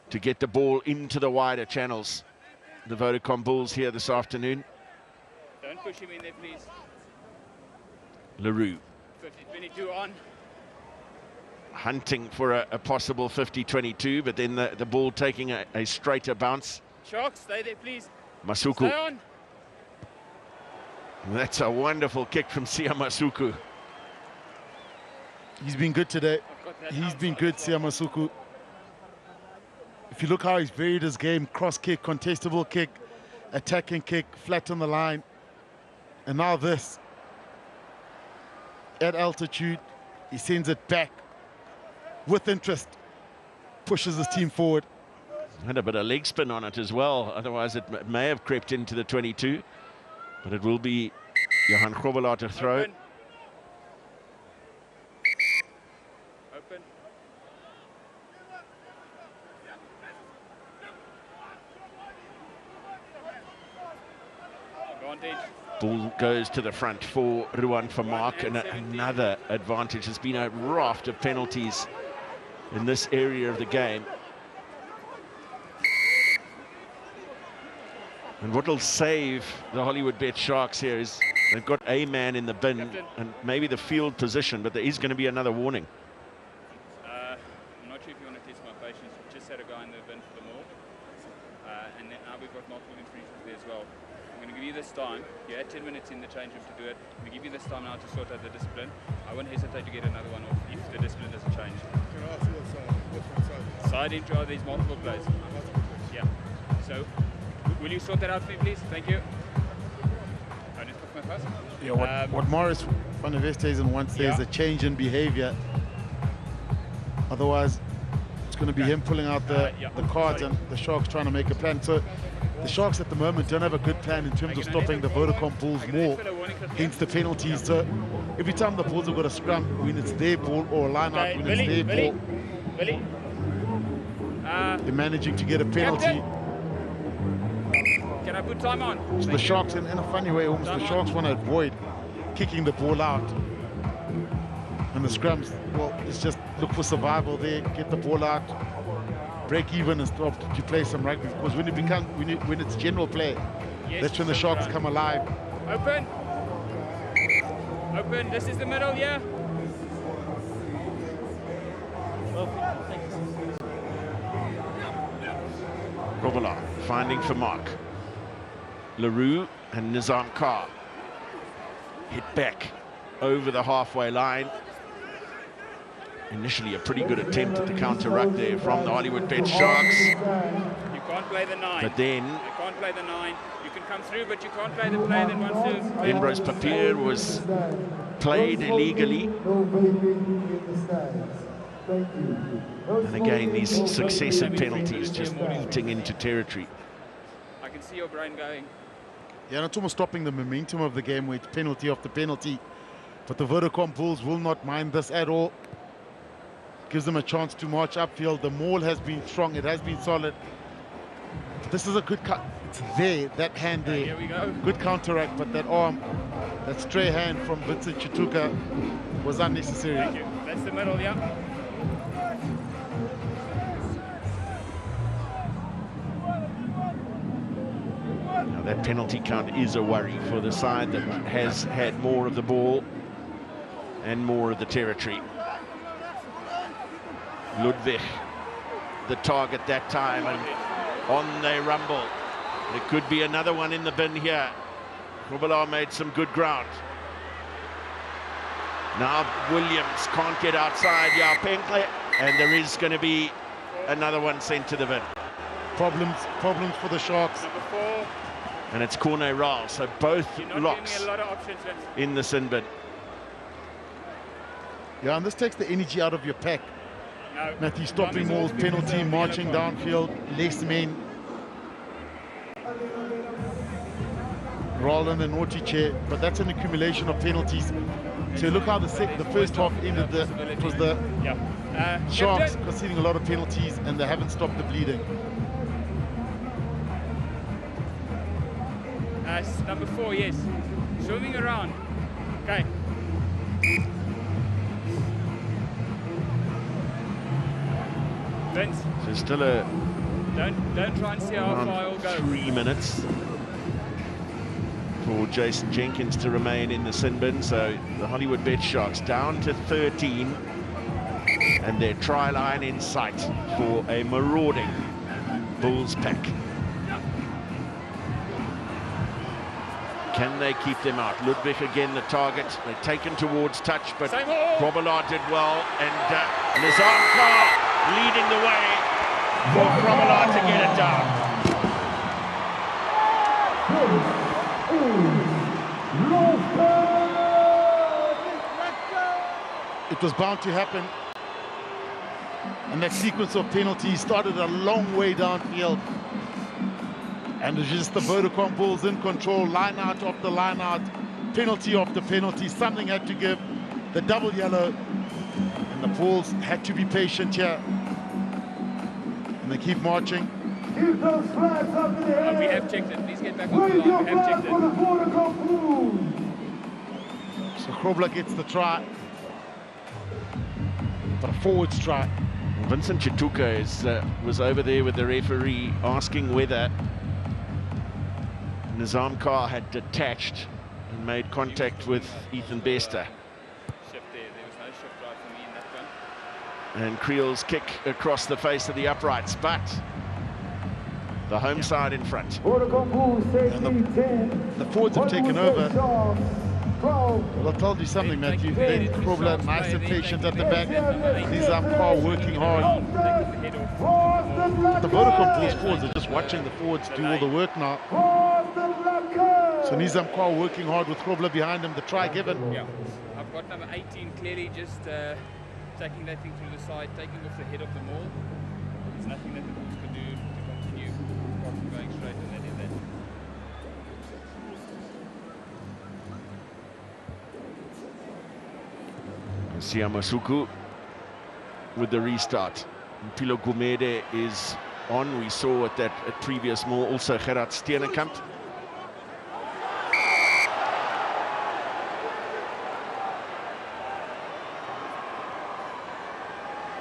to get the ball into the wider channels. The Vodacom Bulls here this afternoon. Don't push him in there, please. Leroux 50-22 on. Hunting for a possible 50-22, but then the ball taking a straighter bounce. Sharks, stay there, please. Masuku. Stay on. That's a wonderful kick from Sia Masuku. He's been good today. He's been good, Sia Masuku. If you look how he's varied his game, cross kick, contestable kick, attacking kick, flat on the line. And now this. At altitude, he sends it back with interest, pushes his team forward. Had a bit of leg spin on it as well, otherwise it may have crept into the 22. But it will be Johan Grobbelaar to throw. Open. Open. Advantage. Ball goes to the front for Ruan Vermaak, and another advantage. There's been a raft of penalties in this area of the game. And what will save the Hollywoodbets Sharks here is they've got a man in the bin, Captain. and maybe the field position, but there is going to be another warning. I'm not sure if you want to test my patience. We've just had a guy in the bin for the maul. and then now we've got multiple infringements there as well. I'm going to give you this time. You had 10 minutes in the change room to do it. I'm going to give you this time now to sort out the discipline. I won't hesitate to get another one off if the discipline doesn't change. Can I ask you what Side entry are these multiple plays. Yeah. So, will you sort that out for me, please? Thank you. I just put my first. Yeah, what Morris van der Westhuizen wants there is a change in behavior. Otherwise, it's going to be him pulling out the cards and the Sharks trying to make a plan. So the Sharks at the moment don't have a good plan in terms of stopping the Vodacom Bulls more, hence the penalties. So every time the Bulls have got a scrum, when it's their ball, or a line out when it's their ball, they're managing to get a penalty. Can I put time on? So the Sharks, in a funny way, almost the Sharks want to avoid kicking the ball out. And the scrums, well, it's just look for survival there, get the ball out, break even and stop to play some rugby. Because when it becomes, when it's general play, that's when the Sharks come alive. Open. Open. This is the middle, yeah. Robala finding for Mark. LaRue and Nizam Kar hit back over the halfway line. Initially a pretty good attempt at the counter ruck there from the Hollywoodbets Sharks. You can't play the 9. But then you can't play the 9. You can come through, but you can't play the play that wants to. Ambrose Papier was played illegally. And again, these successive penalties just eating into territory. I can see your brain going. Yeah, and it's almost stopping the momentum of the game where it's penalty after penalty. But the Vodacom Bulls will not mind this at all. Gives them a chance to march upfield. The maul has been strong, it has been solid. This is a good cut. It's there, that hand there. Here we go. Good counteract, but that arm, that stray hand from Vincent Chituka was unnecessary. Thank you. That's the middle, yeah. Now that penalty count is a worry for the side that has had more of the ball and more of the territory. Ludwig, the target that time, and on they rumble. There could be another one in the bin here. Robala made some good ground. Now Williams can't get outside Penkle, and there is going to be another one sent to the bin. Problems for the Sharks. Number 4. And it's Corne Raal, so both locks a lot of options in the sin bin. Yeah, and this takes the energy out of your pack. No. Matthew stopping mauls, penalty, marching downfield, less men. Raal in the naughty chair, but that's an accumulation of penalties. So look how the first half ended. It was the Sharks conceding a lot of penalties, and they haven't stopped the bleeding. Number 4, yes. Swimming around. Okay. Vince. So still a don't try and see how far it'll go. 3 minutes for Jason Jenkins to remain in the sin bin. So the Hollywoodbets Sharks down to 13, and their try line in sight for a marauding Bulls pack. Can they keep them out? Ludwig again the target. They're taken towards touch, but Robala did well, and Nizam Kar leading the way for Robala to get it down. It was bound to happen. And that sequence of penalties started a long way downfield. And it's just the Vodacom Bulls in control, line out after line out, penalty after penalty. Something had to give. The double yellow, and the Bulls had to be patient here. And they keep marching. We have checked it. Please get back on the line. We have checked it. So Grobler gets the try, but a forwards try. Vincent Chituka was over there with the referee asking whether Nizam Kar had detached and made contact with Ethan Bester. Shift there. There was no shift right for me in that one. And Creel's kick across the face of the uprights, but The home side in front. And the forwards have taken over. Well, I told you something, Matthew. Krobler, nice and patient at the back. Nizam Kar working hard. The Vodacom Bulls forwards are just watching the forwards do all the work now. So Nizam Kar working hard with Krobler behind him. The try given. Yeah, I've got number 18 clearly just taking that thing through the side, taking off the head of the maul. There's nothing that the Bulls can do to continue apart from going straight, and that is that. Siamasuku with the restart. Pilo Gumede is on. We saw at that previous maul also Gerard Steenekamp.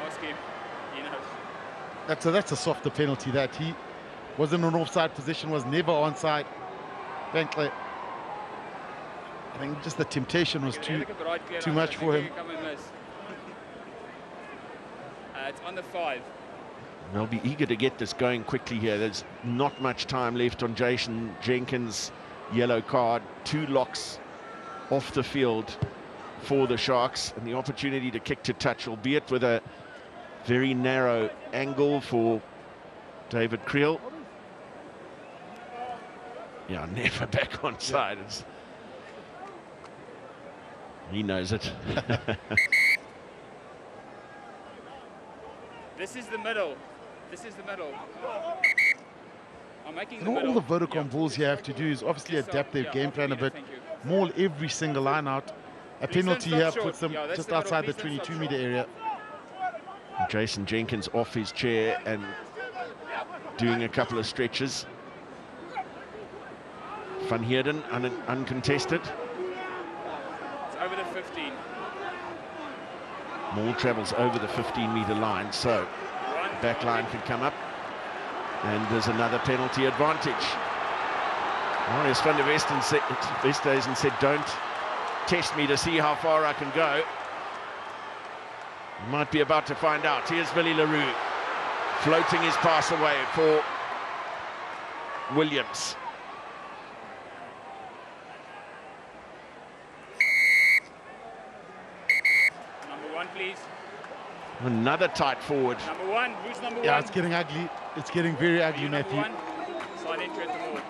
Ask him, he knows. That's a softer penalty. That he was in an offside position, was never onside. Frankly, I think just the temptation was too much for him. It's on the 5. They'll be eager to get this going quickly here. There's not much time left on Jason Jenkins' yellow card. 2 locks off the field for the Sharks, and the opportunity to kick to touch, albeit with a very narrow angle for David Creel. Yeah, never back on side. It's, he knows it. This is the middle. This is the middle. I'm making the And middle. all the Vodacom Bulls here have to do is obviously adapt their game plan a bit. Maul every single line out. A penalty here puts them just outside the 22-meter area. Jason Jenkins off his chair and doing a couple of stretches. Van Heerden uncontested. It's over the 15. Maul travels over the 15-meter line, so back line can come up. And there's another penalty advantage. Marius van der Westhuizen said, don't test me to see how far I can go. Might be about to find out. Here's Willie Leroux floating his pass away for Williams. Number 1, please. Another tight forward. Number 1. Who's number 1? Yeah, it's getting ugly. It's getting very ugly, Matthew. Number 1. Slide entry at the ball.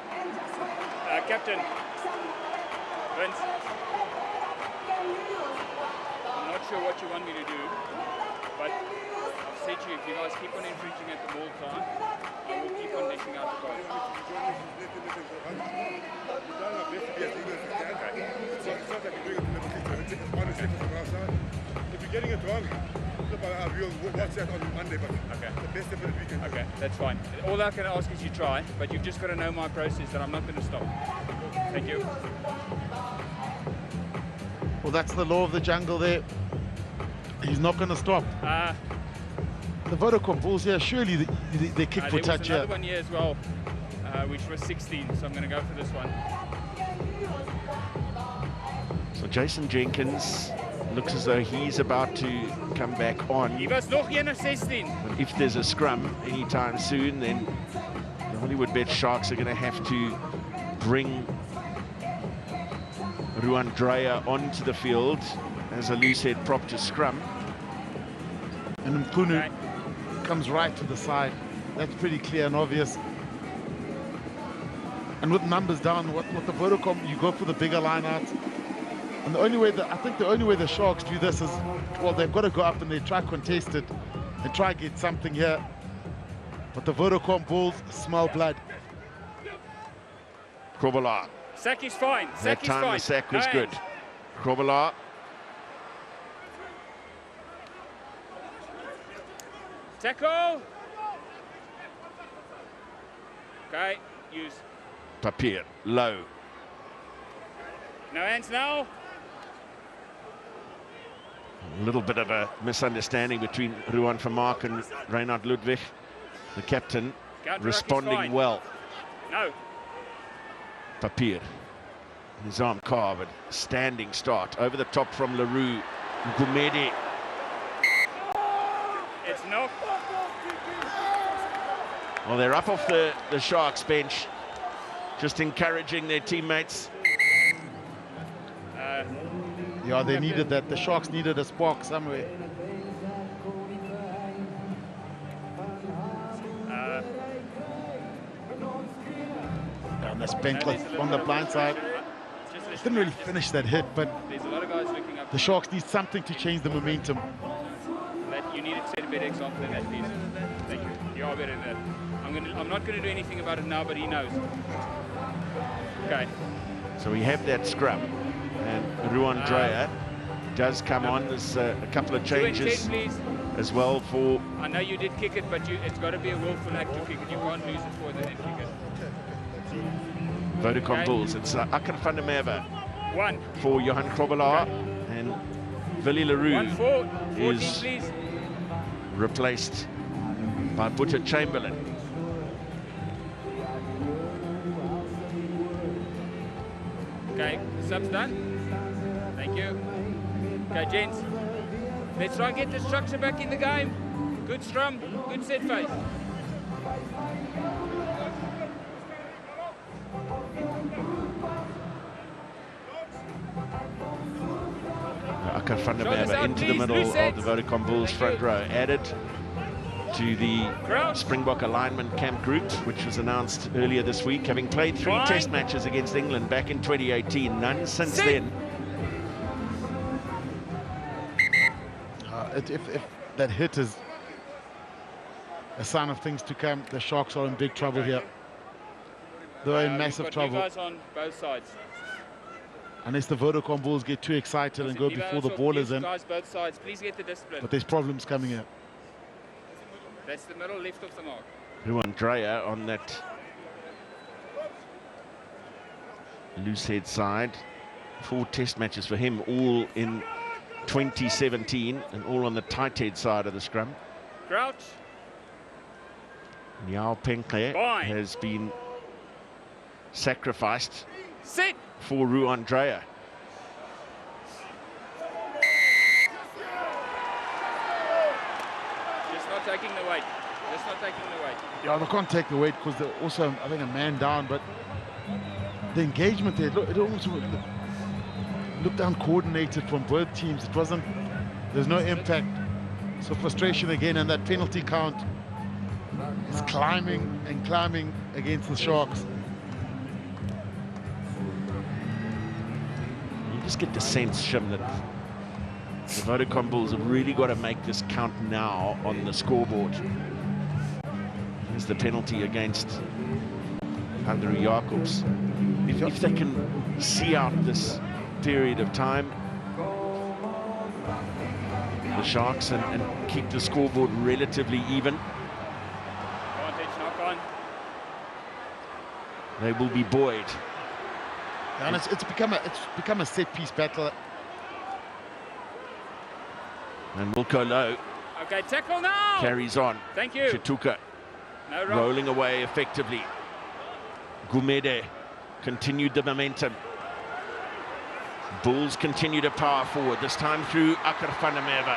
Captain. Vince. I'm not sure what you want me to do, but I've said to you, if you guys keep on infringing at the ball time, I will keep on dishing out the ball. If you're getting it wrong, we'll watch that on Monday, but Okay. the best effort we can do. Okay, that's fine. All I can ask is you try, but you've just got to know my process that I'm not going to stop. Thank you. Well, that's the law of the jungle there. He's not going to stop. The Vodacom Bulls here, surely they kick for touch here. here. There was another one here as well, which was 16, so I'm going to go for this one. So Jason Jenkins looks as though he's about to come back on. Hier was nog een 16. If there's a scrum anytime soon, then the Hollywoodbets Sharks are going to have to bring Ruan Dreyer onto the field as a loose head prop to scrum. And Mkunu comes right to the side. That's pretty clear and obvious. And with numbers down, what the Vodacom, you go for the bigger line out. And the only way I think the only way the Sharks do this is, well, they've got to go up and they try contest it and try get something here. But the Vodacom Bulls smell blood. Krobler. Sack is fine. That time the sack was good. Krobler. Tackle. Okay, use. Papier, low. No hands now. A little bit of a misunderstanding between Ruan Vermaak and Reinhard Ludwig. The captain responding well. No. Papier. His arm carved. Standing start. Over the top from Leroux. Gumede. It's knocked. Well, they're up off the Sharks bench, just encouraging their teammates. Yeah, they needed that. The Sharks needed a spark somewhere. And that's Benkler on the blind side. Didn't really finish that hit, but the Sharks need something to change the momentum. You need to set a better example than that, please. Thank you. You are better than that. I'm not going to do anything about it now, but he knows. Okay. So we have that scrum, and Ruan Dreyer does come on. There's a couple of changes 10, as well for... I know you did kick it, but it's got to be a willful act to kick it. You can't lose it for the then kick it. Vodacom Bulls. It's Akar van der Merwe 1 for Johan Krobelaar, and Willie LaRue 1-4. 14, is please. replaced by Butter Chamberlain. Okay, sub's done. Thank you. Okay, gents. Let's try and get the structure back in the game. Good scrum, good set face. Akar van der Merwe into the middle of the Vodacom Bulls front row, added to the Springbok alignment camp group, which was announced earlier this week, having played 3 test matches against England back in 2018, none since then. If that hit is a sign of things to come, the Sharks are in big trouble here. They're in massive trouble. Guys on both sides. Unless the Vodacom Bulls get too excited and go before the ball is in. Guys, both sides, please get the discipline. But there's problems coming here. That's the middle left of the mark. Ruan Dreyer on that loose head side. 4 test matches for him, all in 2017, and all on the tight head side of the scrum. Crouch. Yao Penkler has been sacrificed Sit. for Ruan Dreyer. Just not taking the weight. Just not taking the weight. Yeah, they can't take the weight because they're also, I think, a man down, but the engagement there, it almost looked uncoordinated from both teams. It wasn't, there's no impact. So frustration again, and that penalty count is climbing and climbing against the Sharks. You just get the sense, Shim, that the Vodacom Bulls have really got to make this count now on the scoreboard. There's the penalty against Andrew Jacobs. If they can see out this period of time, the Sharks, and keep the scoreboard relatively even, Advantage, knock on. they will be buoyed. And it's become a set-piece battle. And Wilco Low Okay, tackle now. carries on. Thank you. Chituka No rock. rolling away effectively. Gumede continued the momentum. Bulls continue to power forward, this time through Akar van der Merwe.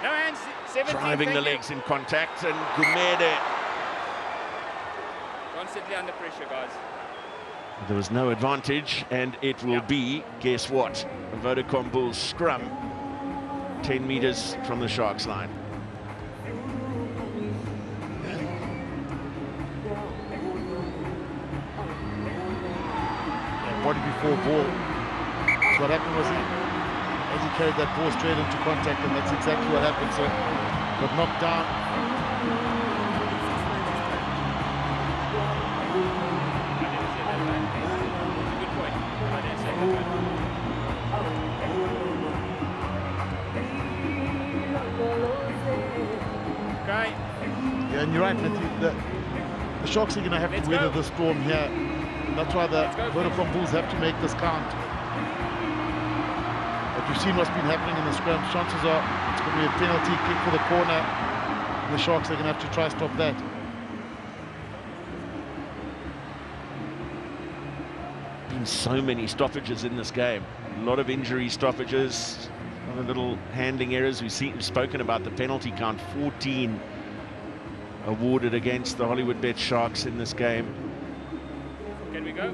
No hands. 17. Driving the thank you. legs in contact, and Gumede. Constantly under pressure, guys. There was no advantage, and it will be, guess what? A Vodacom Bulls scrum, 10 meters from the Sharks line. Body before ball. So what happened was as he carried that ball straight into contact, and that's exactly what happened. So got knocked down. Good point. I didn't say that. Okay. Yeah, and you're right, Matthew. The Sharks are going to have to weather the storm here. That's why the Vodacom Bulls have to make this count. But you've seen what's been happening in the scrum. Chances are it's going to be a penalty kick for the corner. And the Sharks are going to have to try to stop that. Been so many stoppages in this game. A lot of injury stoppages, other little handling errors. We've spoken about the penalty count, 14 awarded against the Hollywoodbets Sharks in this game. Can we go?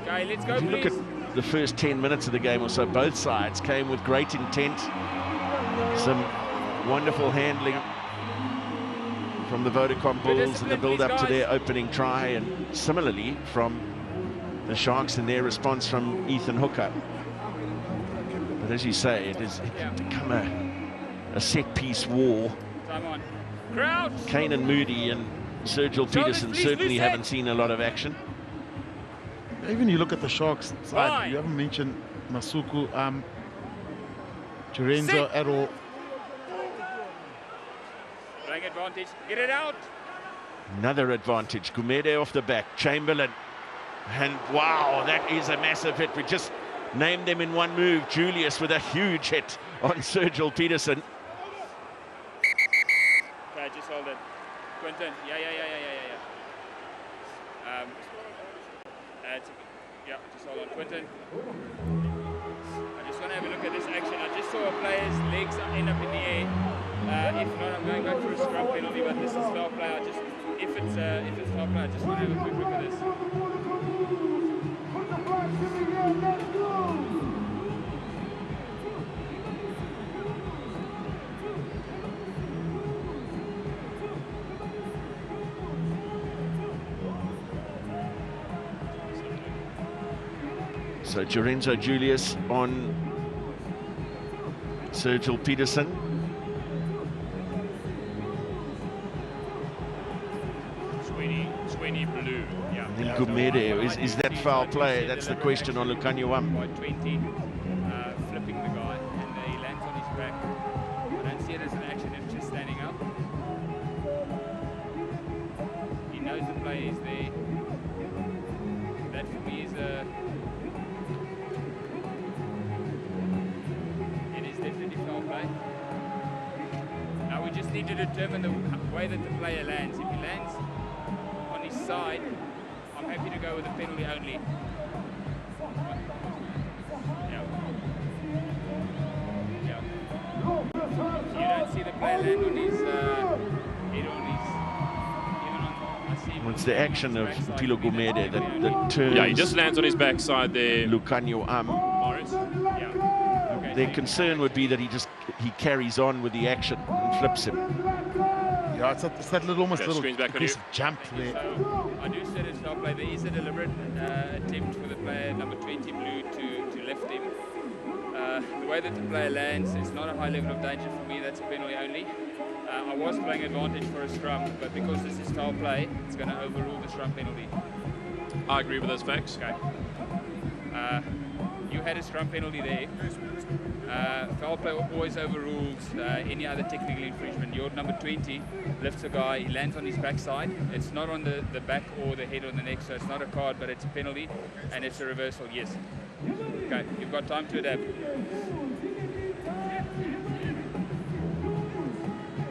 Okay, let's go, If you please. look at the first 10 minutes of the game or so, both sides came with great intent. Some wonderful handling from the Vodacom Bulls in the build-up to their opening try, and similarly from the Sharks in their response from Ethan Hooker. But as you say, it has become a set-piece war. Time on. Crouch! Kane and Moody and Sergio Peterson certainly haven't seen a lot of action. Even you look at the Sharks side, you haven't mentioned Masuku, Lorenzo at all. Playing advantage, get it out. Another advantage, Gumede off the back, Chamberlain. And wow, that is a massive hit. We just named them in one move. Julius with a huge hit on Sergio Peterson. Okay, just hold it. Quentin, yeah. Yeah, just hold on, Quentin. I just want to have a look at this action. I just saw a player's legs end up in the air. If not, I'm going back for a scrum penalty, but this is foul play. If it's foul play, I just want to have a quick look at this. So Lorenzo Julius on Sergio Peterson. Sweeney blue. Yeah. And then Gumede, is that foul play? That's the question on Lukanyuam. By 20, flipping the guy, and he lands on his back. I don't see it as an action, it's just standing up. He knows the play is there. That for me is a... It is definitely foul play. Now we just need to determine the way that the player lands. If he lands on his side, I'm happy to go with a penalty only. You don't see the player land on his head on his... Well, it's the action of Pilo Gumede that turns... Yeah, he just lands on his backside there. Lukanyuam. Morris. Yeah. Okay, Their concern would be that he carries on with the action and flips him. Yeah, it's that little, almost little aggressive jump there. So I do say it's foul play. There is a deliberate attempt for the player number 20 blue to lift him. The way that the player lands, it's not a high level of danger for me. That's a penalty only. I was playing advantage for a scrum, but because this is foul play, it's going to overrule the scrum penalty. I agree with those facts. Okay. You had a scrum penalty there. Foul play always overrules any other technical infringement. Your number 20 lifts a guy, he lands on his backside. It's not on the back or the head or the neck, so it's not a card, but it's a penalty, and it's a reversal, yes. Okay, you've got time to adapt.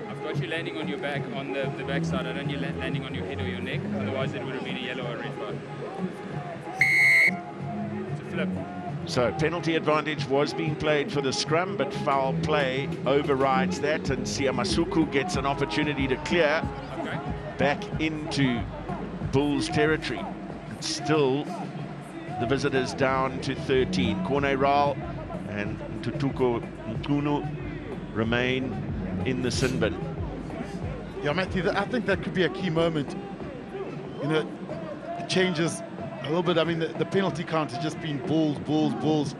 I've got you landing on your back, on the backside. I don't you landing on your head or your neck, otherwise it would have been a yellow or a red card. It's a flip. So penalty advantage was being played for the scrum, but foul play overrides that, and Siamasuku gets an opportunity to clear back into Bulls territory. It's still the visitors down to 13. Kone Ral and Tutuko Ntunu remain in the sin bin. Yeah, Matthew, I think that could be a key moment. You know, it changes a little bit. I mean, the penalty count has just been Bulls the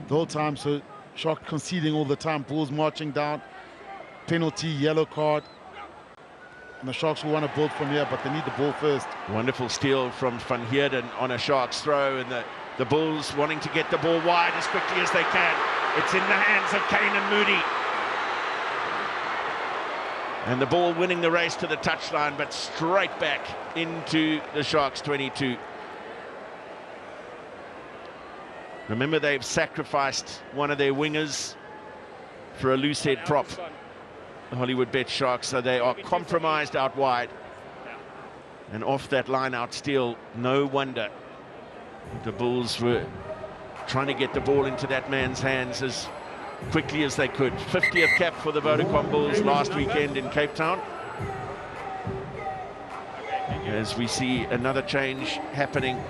whole time. So Shark conceding all the time. Bulls marching down. Penalty, yellow card. And the Sharks will want to build from here, but they need the ball first. Wonderful steal from Van Heerden on a Sharks throw, and the Bulls wanting to get the ball wide as quickly as they can. It's in the hands of Kane and Moody. And the ball winning the race to the touchline, but straight back into the Sharks 22. Remember, they've sacrificed one of their wingers for a loose head prop, the Hollywoodbets Sharks, so they are compromised out wide. And off that line-out steal, no wonder the Bulls were trying to get the ball into that man's hands as quickly as they could. 50th cap for the Vodacom Bulls last weekend in Cape Town. As we see another change happening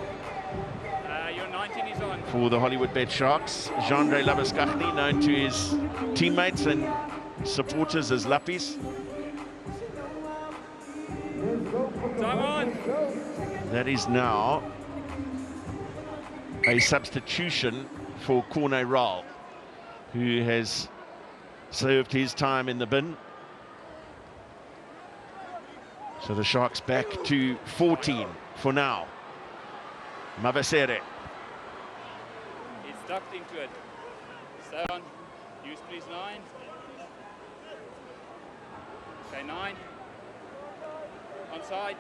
Your 19 is on. for the Hollywoodbets Sharks. Jean-Andre Labuskaghni, known to his teammates and supporters as Lappies. Time on. That is now a substitution for Corne Raal, who has served his time in the bin. So the Sharks back to 14 for now. Mavasere. He's ducked into it. Stay on. Use please 9. Say 9. Onside.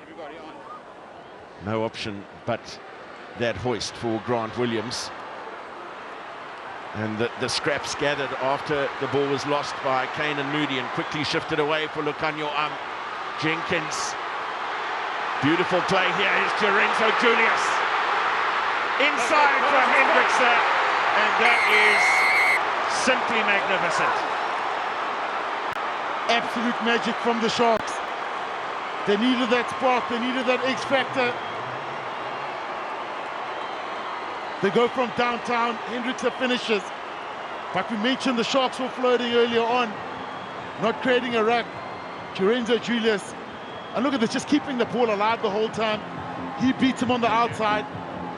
Everybody on. No option but that hoist for Grant Williams. And the scraps gathered after the ball was lost by Kane and Moody and quickly shifted away for Lucanio Jenkins. Beautiful play here is Lorenzo Julius. Inside for Hendrickse, and that is simply magnificent. Absolute magic from the Sharks. They needed that spark, they needed that X factor. They go from downtown, Hendrickse finishes. But we mentioned the Sharks were floating earlier on, not creating a ruck. Lorenzo Julius, and look at this, just keeping the ball alive the whole time. He beats him on the outside,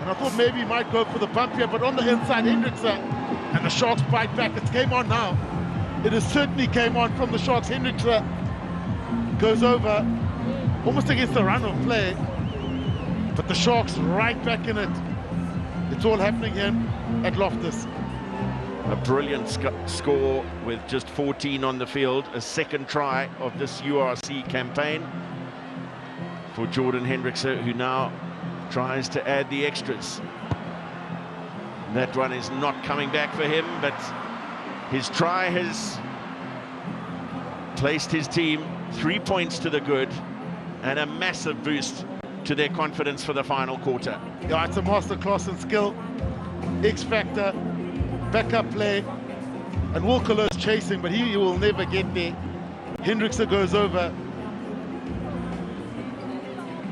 and I thought maybe he might go for the bump here, but on the inside, Hendrickse, and the Sharks bite back. It's game on now. It is certainly game on from the Sharks. Hendrickse goes over, almost against the run of play, but the Sharks right back in it. It's all happening here at Loftus. A brilliant score with just 14 on the field. A second try of this URC campaign for Jordan Hendrickse, who now tries to add the extras. That one is not coming back for him, but his try has placed his team 3 points to the good and a massive boost to their confidence for the final quarter. Yeah, it's a masterclass in skill, X factor, backup play, and Walkerlow's chasing, but he will never get there. Hendrickse goes over.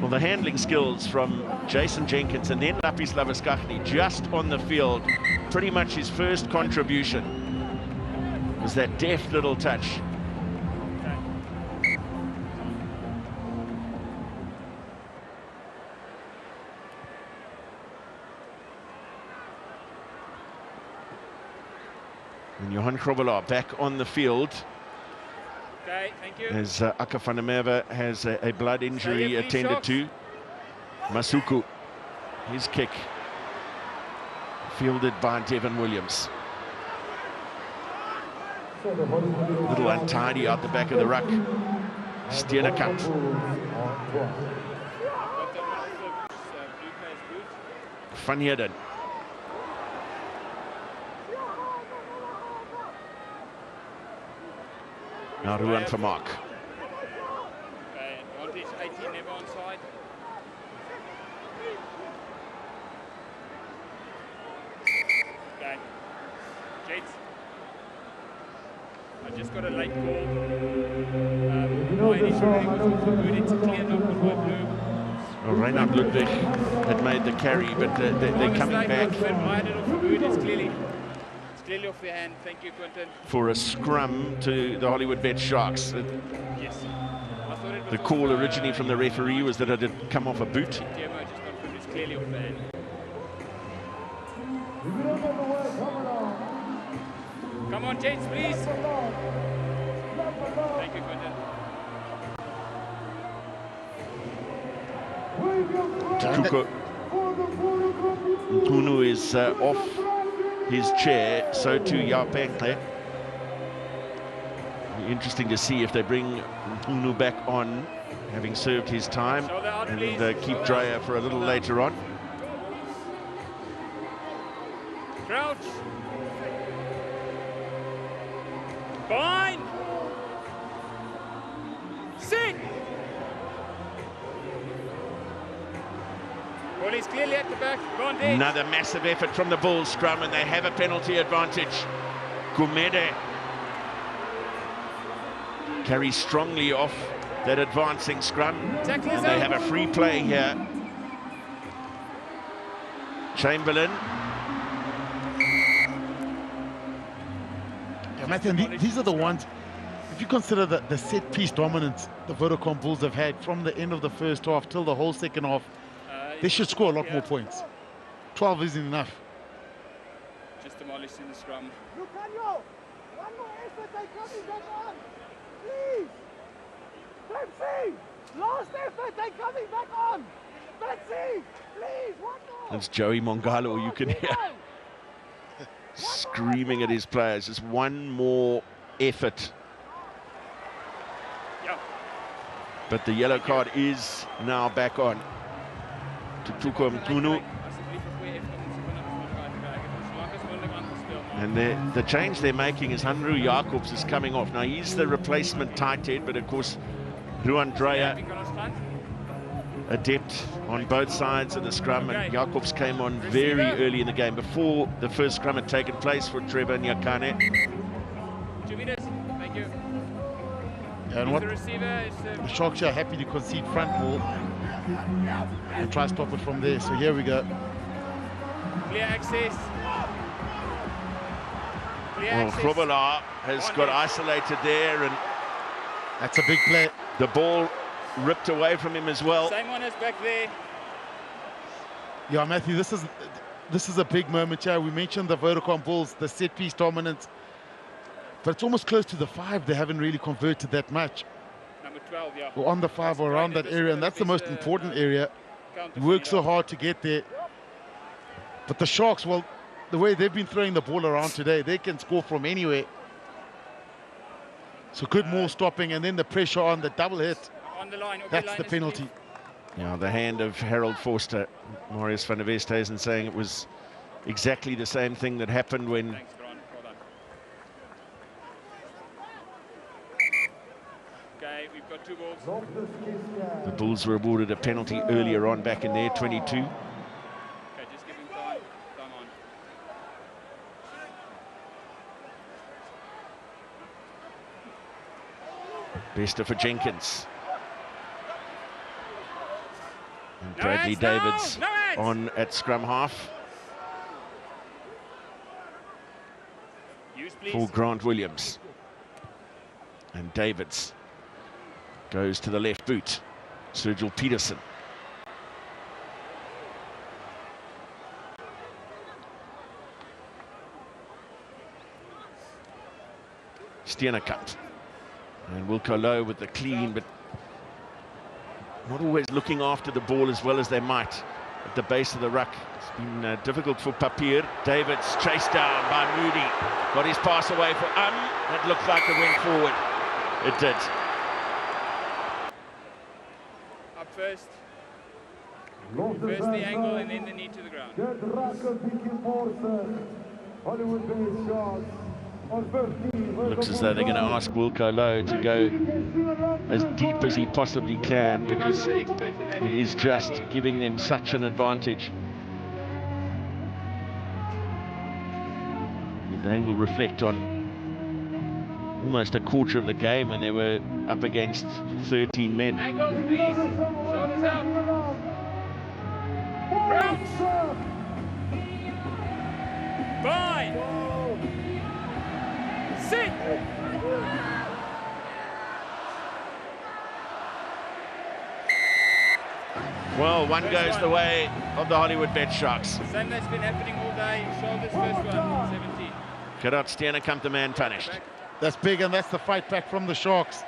Well, the handling skills from Jason Jenkins and then Lappies Labuskaghni just on the field, pretty much his first contribution was that deft little touch. And Johan Krobelaar back on the field. Okay, thank you. As Aka van der Merwe has a blood injury attended to. Masuku, his kick, fielded by Devin Williams. Little untidy out the back of the ruck. Steenekamp. Van Heerden. Now Ruan Vermaak. Advantage 18, never onside. Okay. Jades. I just got a late call. My initial reading was for good. It's a clear knock on my blue. Well, Reinhard Ludwig had made the carry, but they're coming back It's clearly off their hand. Thank you, Quentin. for a scrum to the Hollywoodbets Sharks. Yes. I thought it was The call originally from the referee was that it had come off a boot. TMO just confirmed it's clearly off their hand. Come on, James, please. Thank you, Quentin. Tuko Ntunu is off his chair, so too Yapenkle. Interesting to see if they bring Ntunu back on, having served his time, and keep Dreyer for a little later on. Crouch. Bind. Sit. Well, he's clearly at the back. Go on, Dave. Another massive effort from the Bulls scrum, and they have a penalty advantage. Gumede carries strongly off that advancing scrum. And they have a free play here. Chamberlain. Yeah, Matthew, these are the ones, if you consider the set piece dominance the Vodacom Bulls have had from the end of the first half till the whole second half, they should score a lot more points. 12 isn't enough. Just demolishing the scrum. Lucanio, one more effort, they're coming back on. Please. Betsy, last effort, they're coming back on. Betsy, please, one more. That's Joey Mongalo, you can hear screaming at his players. Just one more effort. Yeah. But the yellow card is now back on to Tuko Mtunu. And the change they're making is Hanru Jacobs is coming off. Now he's the replacement tight end, but of course Ruan Dreyer adept on both sides of the scrum, and Jacobs came on very early in the game before the first scrum had taken place for Trevor Nyakane. 2 meters, thank you. And what The receiver is the Sharks are happy to concede front ball and try to stop it from there. So here we go. clear access. Well, Grobbelaar has got isolated there, and That's a big play. the ball ripped away from him as well. Same one as back there. Yeah, Matthew, this is a big moment here. We mentioned the Vodacom Bulls, the set piece dominance, but it's almost close to the 5. They haven't really converted that much. Number 12, yeah. Or on the 5 or around that area, and that's the most important area. You work so hard to get there. But the Sharks, well, the way they've been throwing the ball around today, they can score from anywhere. So good more stopping, and then the pressure on the double hit. On the line. That's the penalty. Yeah, the hand of Harold Forster. Marius van der Westhuizen saying it was exactly the same thing that happened when Thanks, Brian. Well done. Okay, we've got 2 balls. the Bulls were awarded a penalty earlier on back in their 22. Okay, just give him time. Time on. Bester for Jenkins. And No Bradley hands, no! Davids No hands! on at scrum half Use, please. for Grant Williams. And Davids goes to the left boot. Sergil Peterson. Steenekamp. And Wilco Low with the clean, but not always looking after the ball as well as they might at the base of the ruck. It's been difficult for Papier. Davids chased down by Moody. Got his pass away for That looked like it went forward. It did. Up first. First the angle and then the knee to the ground. Hollywoodbets Sharks on 13. Looks as though they're going to ask Wilco Low to go as deep as he possibly can, because he is just giving them such an advantage. They will reflect on almost a quarter of the game, and they were up against 13 men. Angles, please. Shoulders out. Round. Fine. Sit. Well, one goes the way of the Hollywoodbets Sharks. Same that's been happening all day. Shoulders first one. 17. Gerard Steenekamp, the man punished. That's big, and that's the fight back from the Sharks.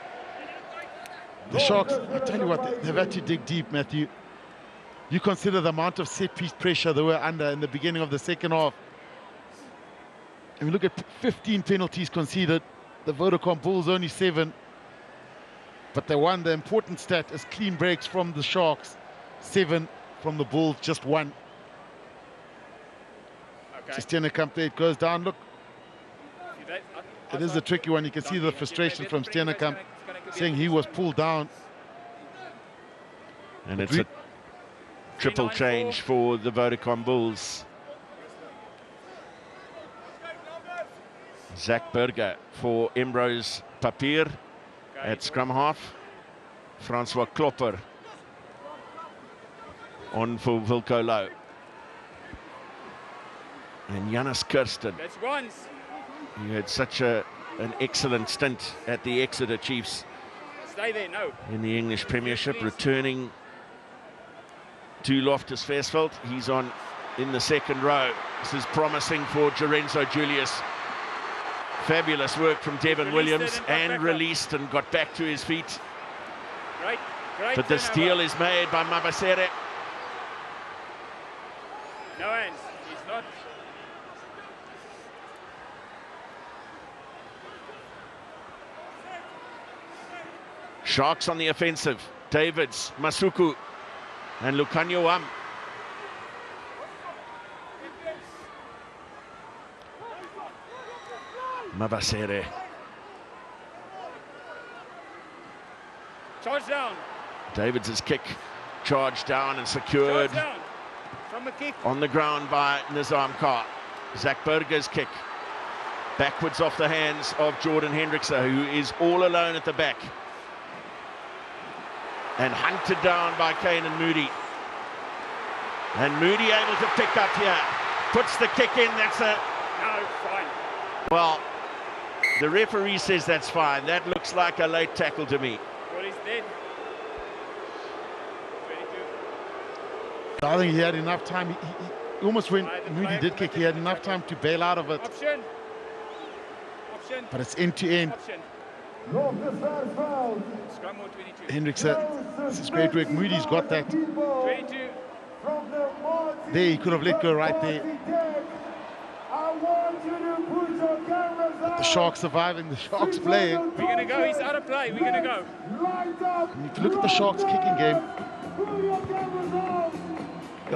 The Sharks, I tell you what, they've had to dig deep, Matthew. You consider the amount of set-piece pressure they were under in the beginning of the second half. And we look at 15 penalties conceded. The Vodacom Bulls only 7. But they won. The important stat is clean breaks from the Sharks. 7 from the Bulls, just 1. Okay. Steenekamp there, it goes down. Look, it is a tricky one. You can see the frustration from Steenekamp, saying he was pulled down. And it's a triple change for the Vodacom Bulls. Zach Burger for Emrose Papier at scrum half. Francois Klopper on for Wilco Low. And Janus Kirsten. That's once. He had such an excellent stint at the Exeter Chiefs. Stay there, no. In the English Premiership, returning to Loftus Versfeld. He's on in the second row. This is promising for Lorenzo Julius. Fabulous work from Devon Williams, and released and got back to his feet. Great But the steal is made by Mabasere. No hands. He's not. Sharks on the offensive. Davids, Masuku, and Lucanio Am. Mabasere. Charge down. Davids' kick charged down and secured Charge down. From the kick. on the ground by Nizam Kar. Zach Burger's kick backwards off the hands of Jordan Hendrickse, who is all alone at the back. And hunted down by Kanan Moody. And Moody able to pick up here. Puts the kick in. That's a... No, fine. Well, the referee says that's fine. That looks like a late tackle to me. Well, he's dead. 22. I think he had enough time. He almost when Moody did kick, he had enough time to bail out of it. Option. Option. But it's end to end. Option. Loftus Versfeld. Scrum or 22. Hendrickse, this is great work. Moody's got that. 22. From the There, he could have let go right there. I want you to put your cameras But the Sharks surviving, the Sharks playing. We're going to go. He's out of play. We're going to go. Light up. And if you look at the Sharks kicking game, Put your cameras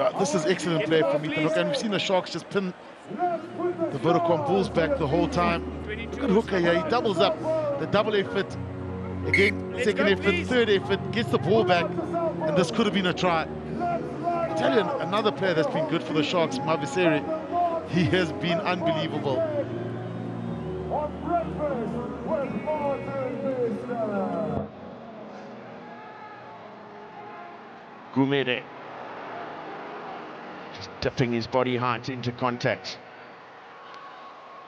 on. this is excellent play from Ethan Hooker. And we've seen the Sharks just pin the Vodacom Bulls back the whole time. Look at Hooker here, he doubles up. The double effort, again, second effort, third effort, gets the ball back, and this could have been a try. I tell you, another player that's been good for the Sharks, Mabasere, he has been unbelievable. On breakfast with Martin Mr. Gumede just dipping his body height into contact.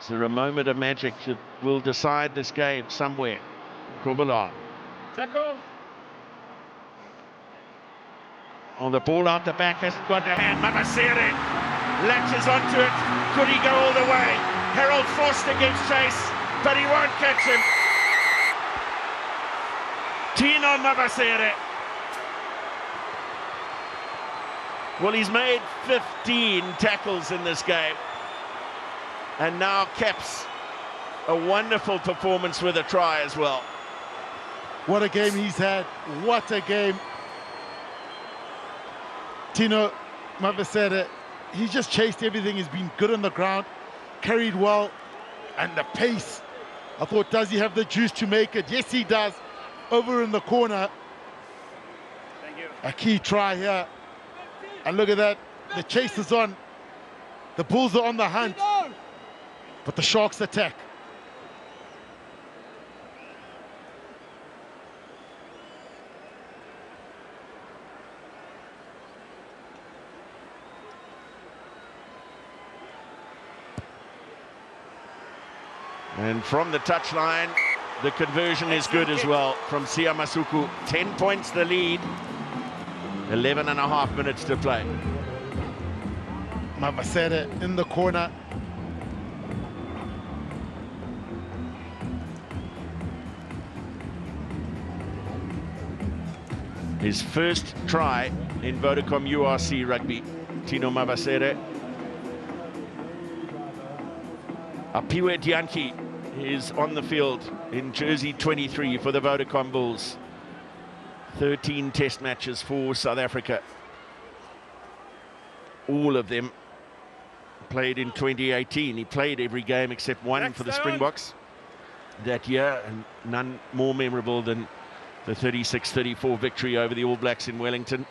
Is there a moment of magic that will decide this game somewhere? Krumala. Tackle. On the ball out the back, hasn't got a hand. Mabasere latches onto it. Could he go all the way? Harold Foster gives chase, but he won't catch him. Tino Mabasere. Well, he's made 15 tackles in this game, and now caps a wonderful performance with a try as well. What a game he's had. What a game. Tino Mabasere, he's just chased everything. He's been good on the ground, carried well, and the pace. I thought, does he have the juice to make it? Yes, he does. Over in the corner. Thank you. A key try here. And look at that. The chase is on. The Bulls are on the hunt. But the Sharks attack. And from the touchline, the conversion is good as well from Sia Masuku. 10 points the lead. 11 and a half minutes to play. Mabasere in the corner. His first try in Vodacom URC rugby. Tino Mabasere. Apiwe Dianki is on the field in jersey 23 for the Vodacom Bulls. 13 test matches for South Africa. All of them played in 2018. He played every game except one for the Springboks that year, and none more memorable than the 36-34 victory over the All Blacks in Wellington.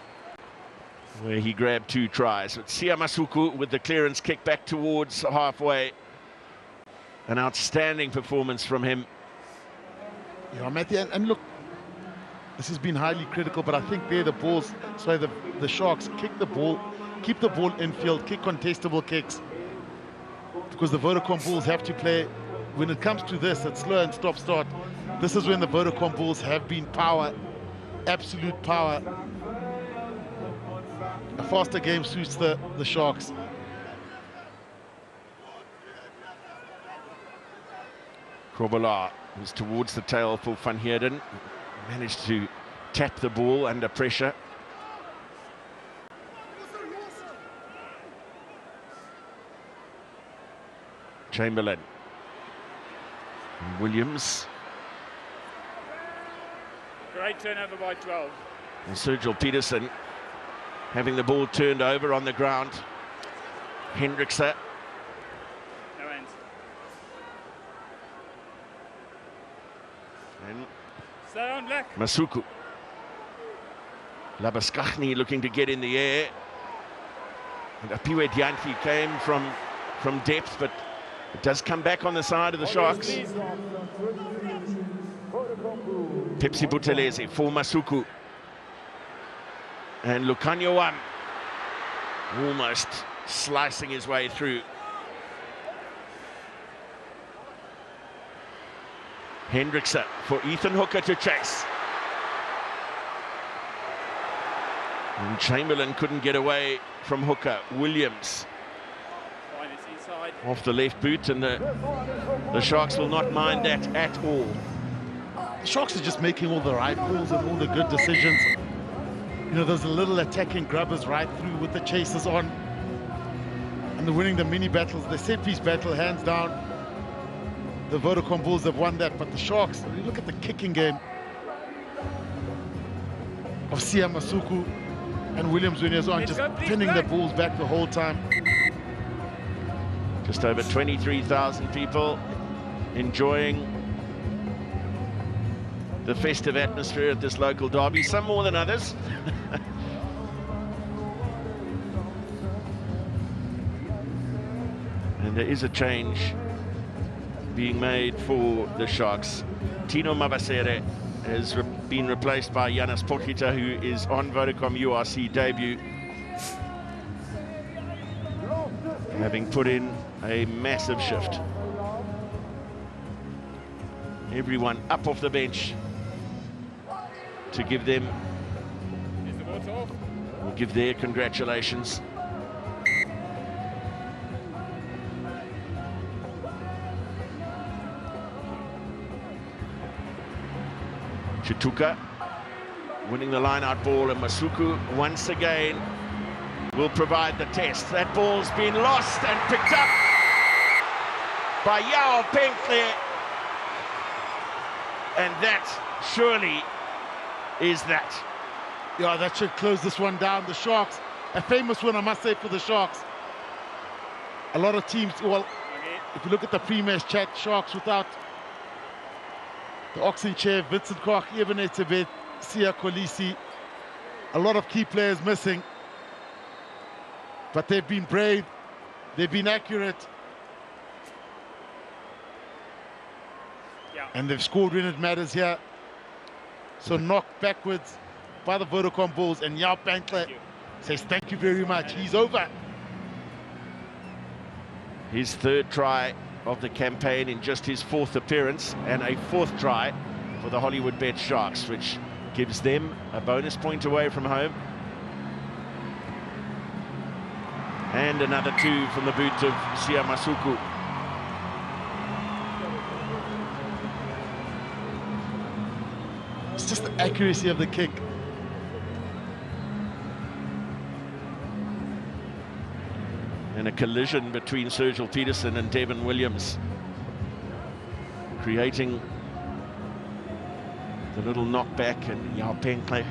where he grabbed 2 tries. But Sia Masuku with the clearance kick back towards halfway. An outstanding performance from him. Yeah, Matthew, and look, this has been highly critical, but I think the Bulls, sorry, the Sharks kick the ball, keep the ball infield, kick contestable kicks, because the Vodacom Bulls have to play. When it comes to this, it's slow and stop-start. This is when the Vodacom Bulls have been power, absolute power. A faster game suits the Sharks. Krobala was towards the tail for Van Heerden. Managed to tap the ball under pressure. Chamberlain. And Williams. Great turnover by 12. And Sergio Peterson having the ball turned over on the ground. Hendrickse. No hands. And Stay on black. Masuku. Labaskachny looking to get in the air. And Apiwe Dianti came from depth, but it does come back on the side of the Sharks. Pepsi Buthelezi for Masuku. And Lukanyawam almost slicing his way through. Hendrickse for Ethan Hooker to chase. And Chamberlain couldn't get away from Hooker. Williams off the left boot, and the Sharks will not mind that at all. The Sharks are just making all the right calls and all the good decisions. You know, there's a little attacking grubbers right through with the chasers on. And they're winning the mini battles, the set piece battle, hands down. The Vodacom Bulls have won that, but the Sharks, when you look at the kicking game of Sia Masuku and Williams when he was on, just pinning the Bulls back the whole time. Just over 23,000 people enjoying the festive atmosphere at this local derby, some more than others. And there is a change being made for the Sharks. Tino Mabasere has been replaced by Yanis Potgieter, who is on Vodacom URC debut, having put in a massive shift. Everyone up off the bench to give them, or give their congratulations. Chituka winning the line-out ball, and Masuku once again will provide the test. That ball's been lost and picked up by Yao Penkle, and that surely is that. Yeah, that should close this one down. The Sharks, a famous win, I must say, for the Sharks. A lot of teams, well, if you look at the pre-match chat, Sharks without the Oxen Chair, Vincent Koch, Ebenezer, Sia Kolisi, a lot of key players missing. But they've been brave, they've been accurate, and they've scored when it matters here. So knocked backwards by the Vodacom Bulls, and Yao Penkle says thank you very much, he's over. His third try of the campaign in just his 4th appearance, and a 4th try for the Hollywoodbets Sharks, which gives them a bonus point away from home. And another 2 from the boot of Sia Masuku. It's just the accuracy of the kick. And a collision between Sergio Peterson and Devin Williams, creating the little knockback, and Yao Penkle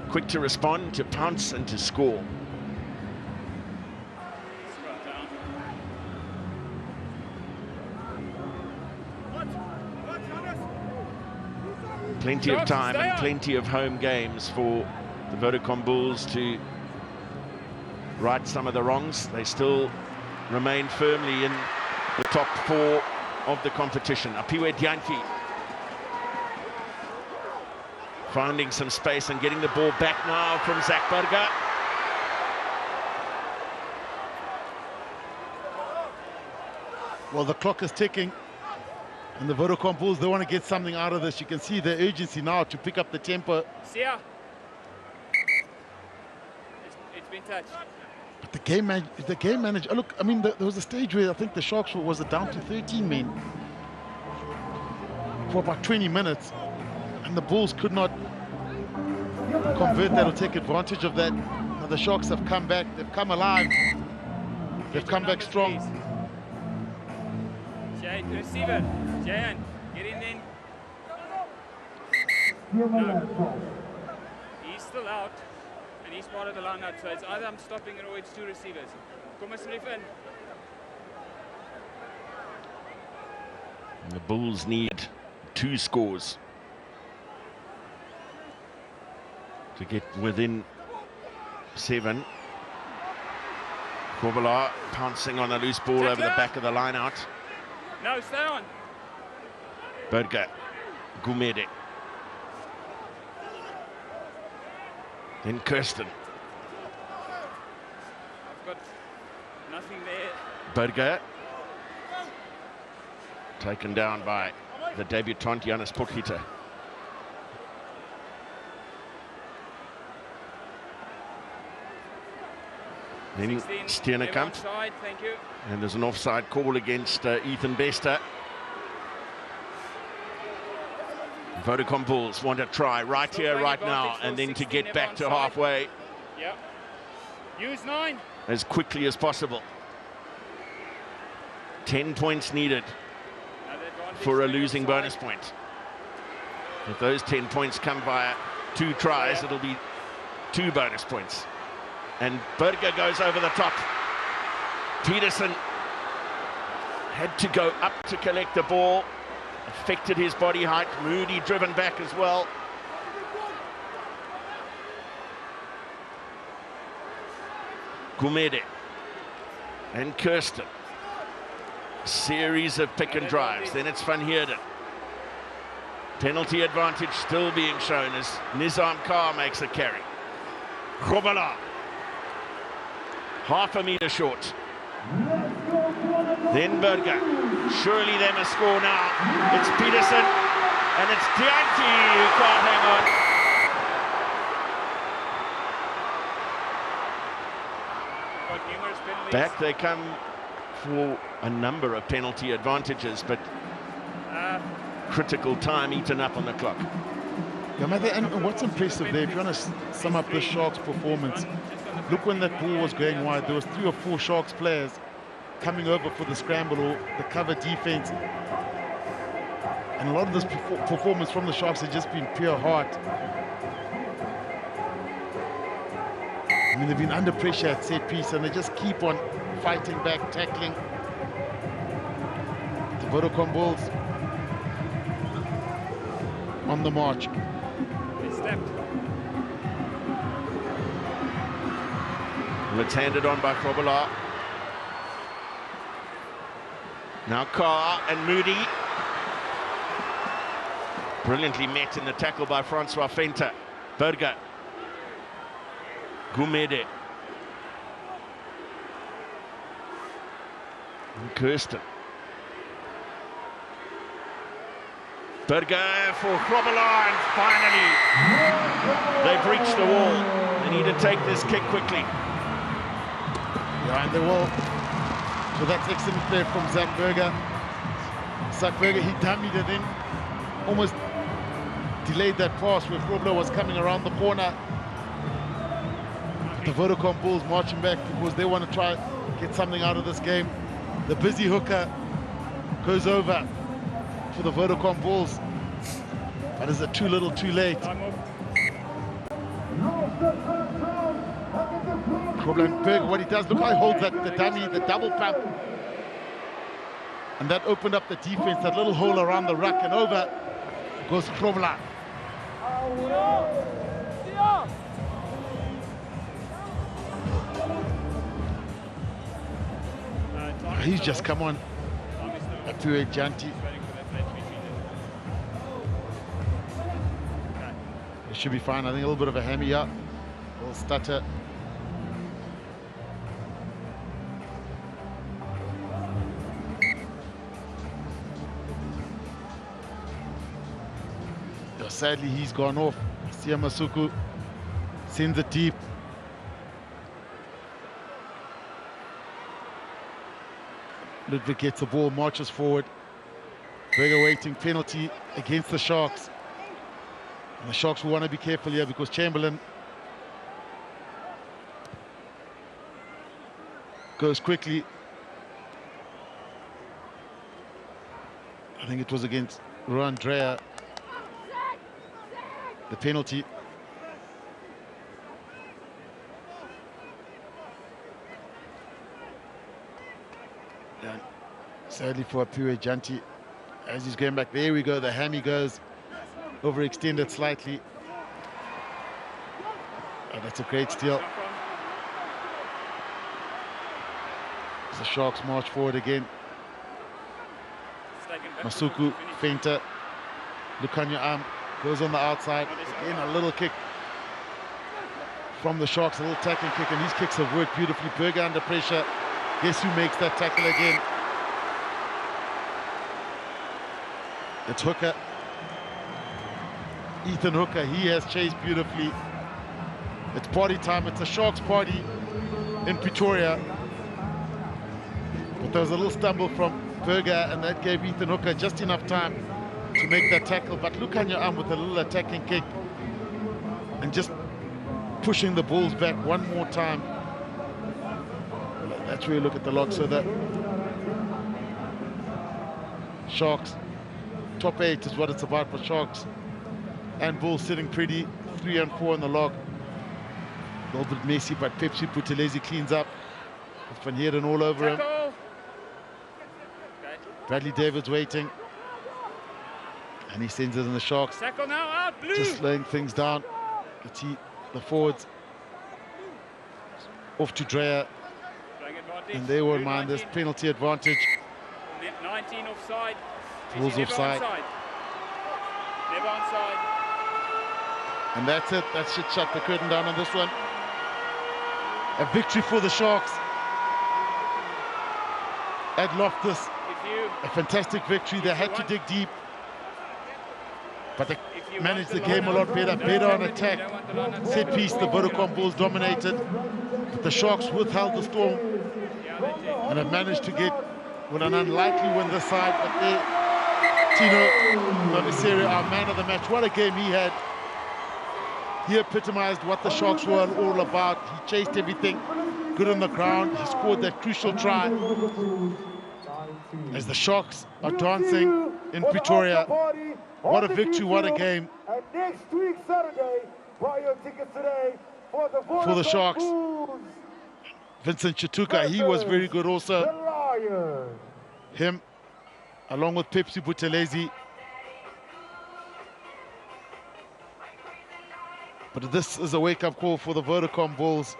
quick to respond, to pounce and to score. Plenty of time and plenty of home games for the Vodacom Bulls to right some of the wrongs. They still remain firmly in the top 4 of the competition. Apiwe Dyanki finding some space and getting the ball back now from Zach Burger. Well, the clock is ticking, and the Vodacom Bulls, they want to get something out of this. You can see the urgency now to pick up the tempo. Sia. It's been touched. But the game manager, look, I mean, there was a stage where I think the Sharks was down to 13 men for about 20 minutes, and the Bulls could not convert that or take advantage of that. Now the Sharks have come back, they've come alive, they've come back strong. Receiver, Jayan, get in then. No. He's still out, and he's part of the line out, so it's either I'm stopping it or it's 2 receivers. Kom asseblief in. The Bulls need 2 scores to get within 7. Kovala pouncing on a loose ball over the back of the line out. No, stay on. Burger, Gumede. Then Kirsten. I've got nothing there. Burger. Taken down by the debutant Janis Potgieter. Then Steenekamp. Thank you. And there's an offside call against Ethan Bester. Vodacom Bulls want to try right here, right now, and then to get back to halfway. Yeah. Use 9. As quickly as possible. 10 points needed for a losing bonus point. If those 10 points come via 2 tries, it'll be 2 bonus points. And Burger goes over the top. Peterson had to go up to collect the ball. Affected his body height. Moody driven back as well. Gumede and Kirsten. Series of pick and drives. Then it's Van Heerden. Penalty advantage still being shown as Nizam Carr makes a carry. Khobala. Half a metre short. Then Burger. Surely they must score now. It's Peterson and it's Dyanki who can't hang on. Back they come for a number of penalty advantages, but critical time eaten up on the clock. Yeah, and what's impressive there, if you want to sum up the Sharks' performance, look when that ball was going wide, there was 3 or 4 Sharks players coming over for the scramble or the cover defense. And a lot of this performance from the Sharks has just been pure heart. I mean, they've been under pressure at set piece and they just keep on fighting back, tackling. The Vodacom Bulls on the march. They stepped. Well, it's handed on by Krobala. Now Carr and Moody. Brilliantly met in the tackle by Francois Fenter. Burger. Gumede. And Kirsten. Burger for Krobala, and finally they breach the wall. They need to take this kick quickly. Yeah, and they will. So that's excellent play from Zach Burger. Zach Burger, he dummied it in, almost delayed that pass where Krobala was coming around the corner. The Vodacom Bulls marching back because they want to try get something out of this game. The busy hooker goes over for the Vodacom Bulls, but is it too little, too late? Burger, what he does, look how he holds that, the dummy, the double pump. And that opened up the defense, that little hole around the ruck, and over goes Krobala. He's just come on. Apure Janti. He should be fine. I think a little bit of a hammy up. A little stutter. Sadly, he's gone off. Siamasuku sends it deep. Ludwig gets the ball, marches forward. Berger waiting, penalty against the Sharks. And the Sharks will want to be careful here because Chamberlain goes quickly. I think it was against Rohan Dreyer. The penalty. And sadly for Apure Janti, as he's going back, there we go, the hammy goes overextended slightly. Oh, that's a great steal. As the Sharks march forward again. Masuku, feinter. Look on your arm. Goes on the outside, again a little kick from the Sharks, a little tackling kick, and these kicks have worked beautifully. Berger under pressure. Guess who makes that tackle again? It's Hooker. Ethan Hooker, he has chased beautifully. It's party time, it's a Sharks party in Pretoria. But there was a little stumble from Berger, and that gave Ethan Hooker just enough time to make that tackle, but look on your arm with a little attacking kick and just pushing the Bulls back one more time. That's where you look at the log. So the Sharks, top 8 is what it's about for Sharks and Bulls sitting pretty, 3 and 4 in the log. A little bit messy, but Pepsi Buthelezi cleans up with Van Heerden all over him. Bradley Davids waiting. And he sends it in the Sharks. Tackle now, out, blue. Just slowing things down. The forwards off to Dreyer. And they won't mind this penalty advantage. 19 offside. Bulls offside. Never onside. And that's it. That should shut the curtain down on this one. A victory for the Sharks at Loftus. A fantastic victory. They had to dig deep, but they managed the game a lot better on attack. Set piece, the Vodacom Bulls dominated, but the Sharks withheld the storm and have managed to get with an unlikely win this side. But Tino Noviseri, our man of the match, what a game he had. He epitomized what the Sharks were all about. He chased everything, good on the ground. He scored that crucial try as the Sharks are dancing in Pretoria. What a victory, what a game. And next week, Saturday, buy your tickets today for the Sharks. Vincent Chituka, he was very good also. Him, along with Pepsi Buthelezi. But this is a wake-up call for the Vodacom Bulls.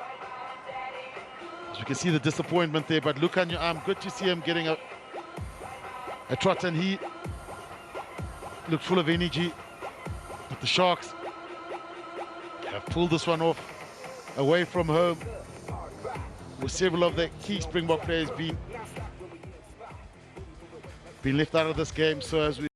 As you can see the disappointment there, but look on your arm, good to see him getting a trot, and he looked full of energy. But the Sharks have pulled this one off away from home, with several of the key Springbok players being left out of this game. So as we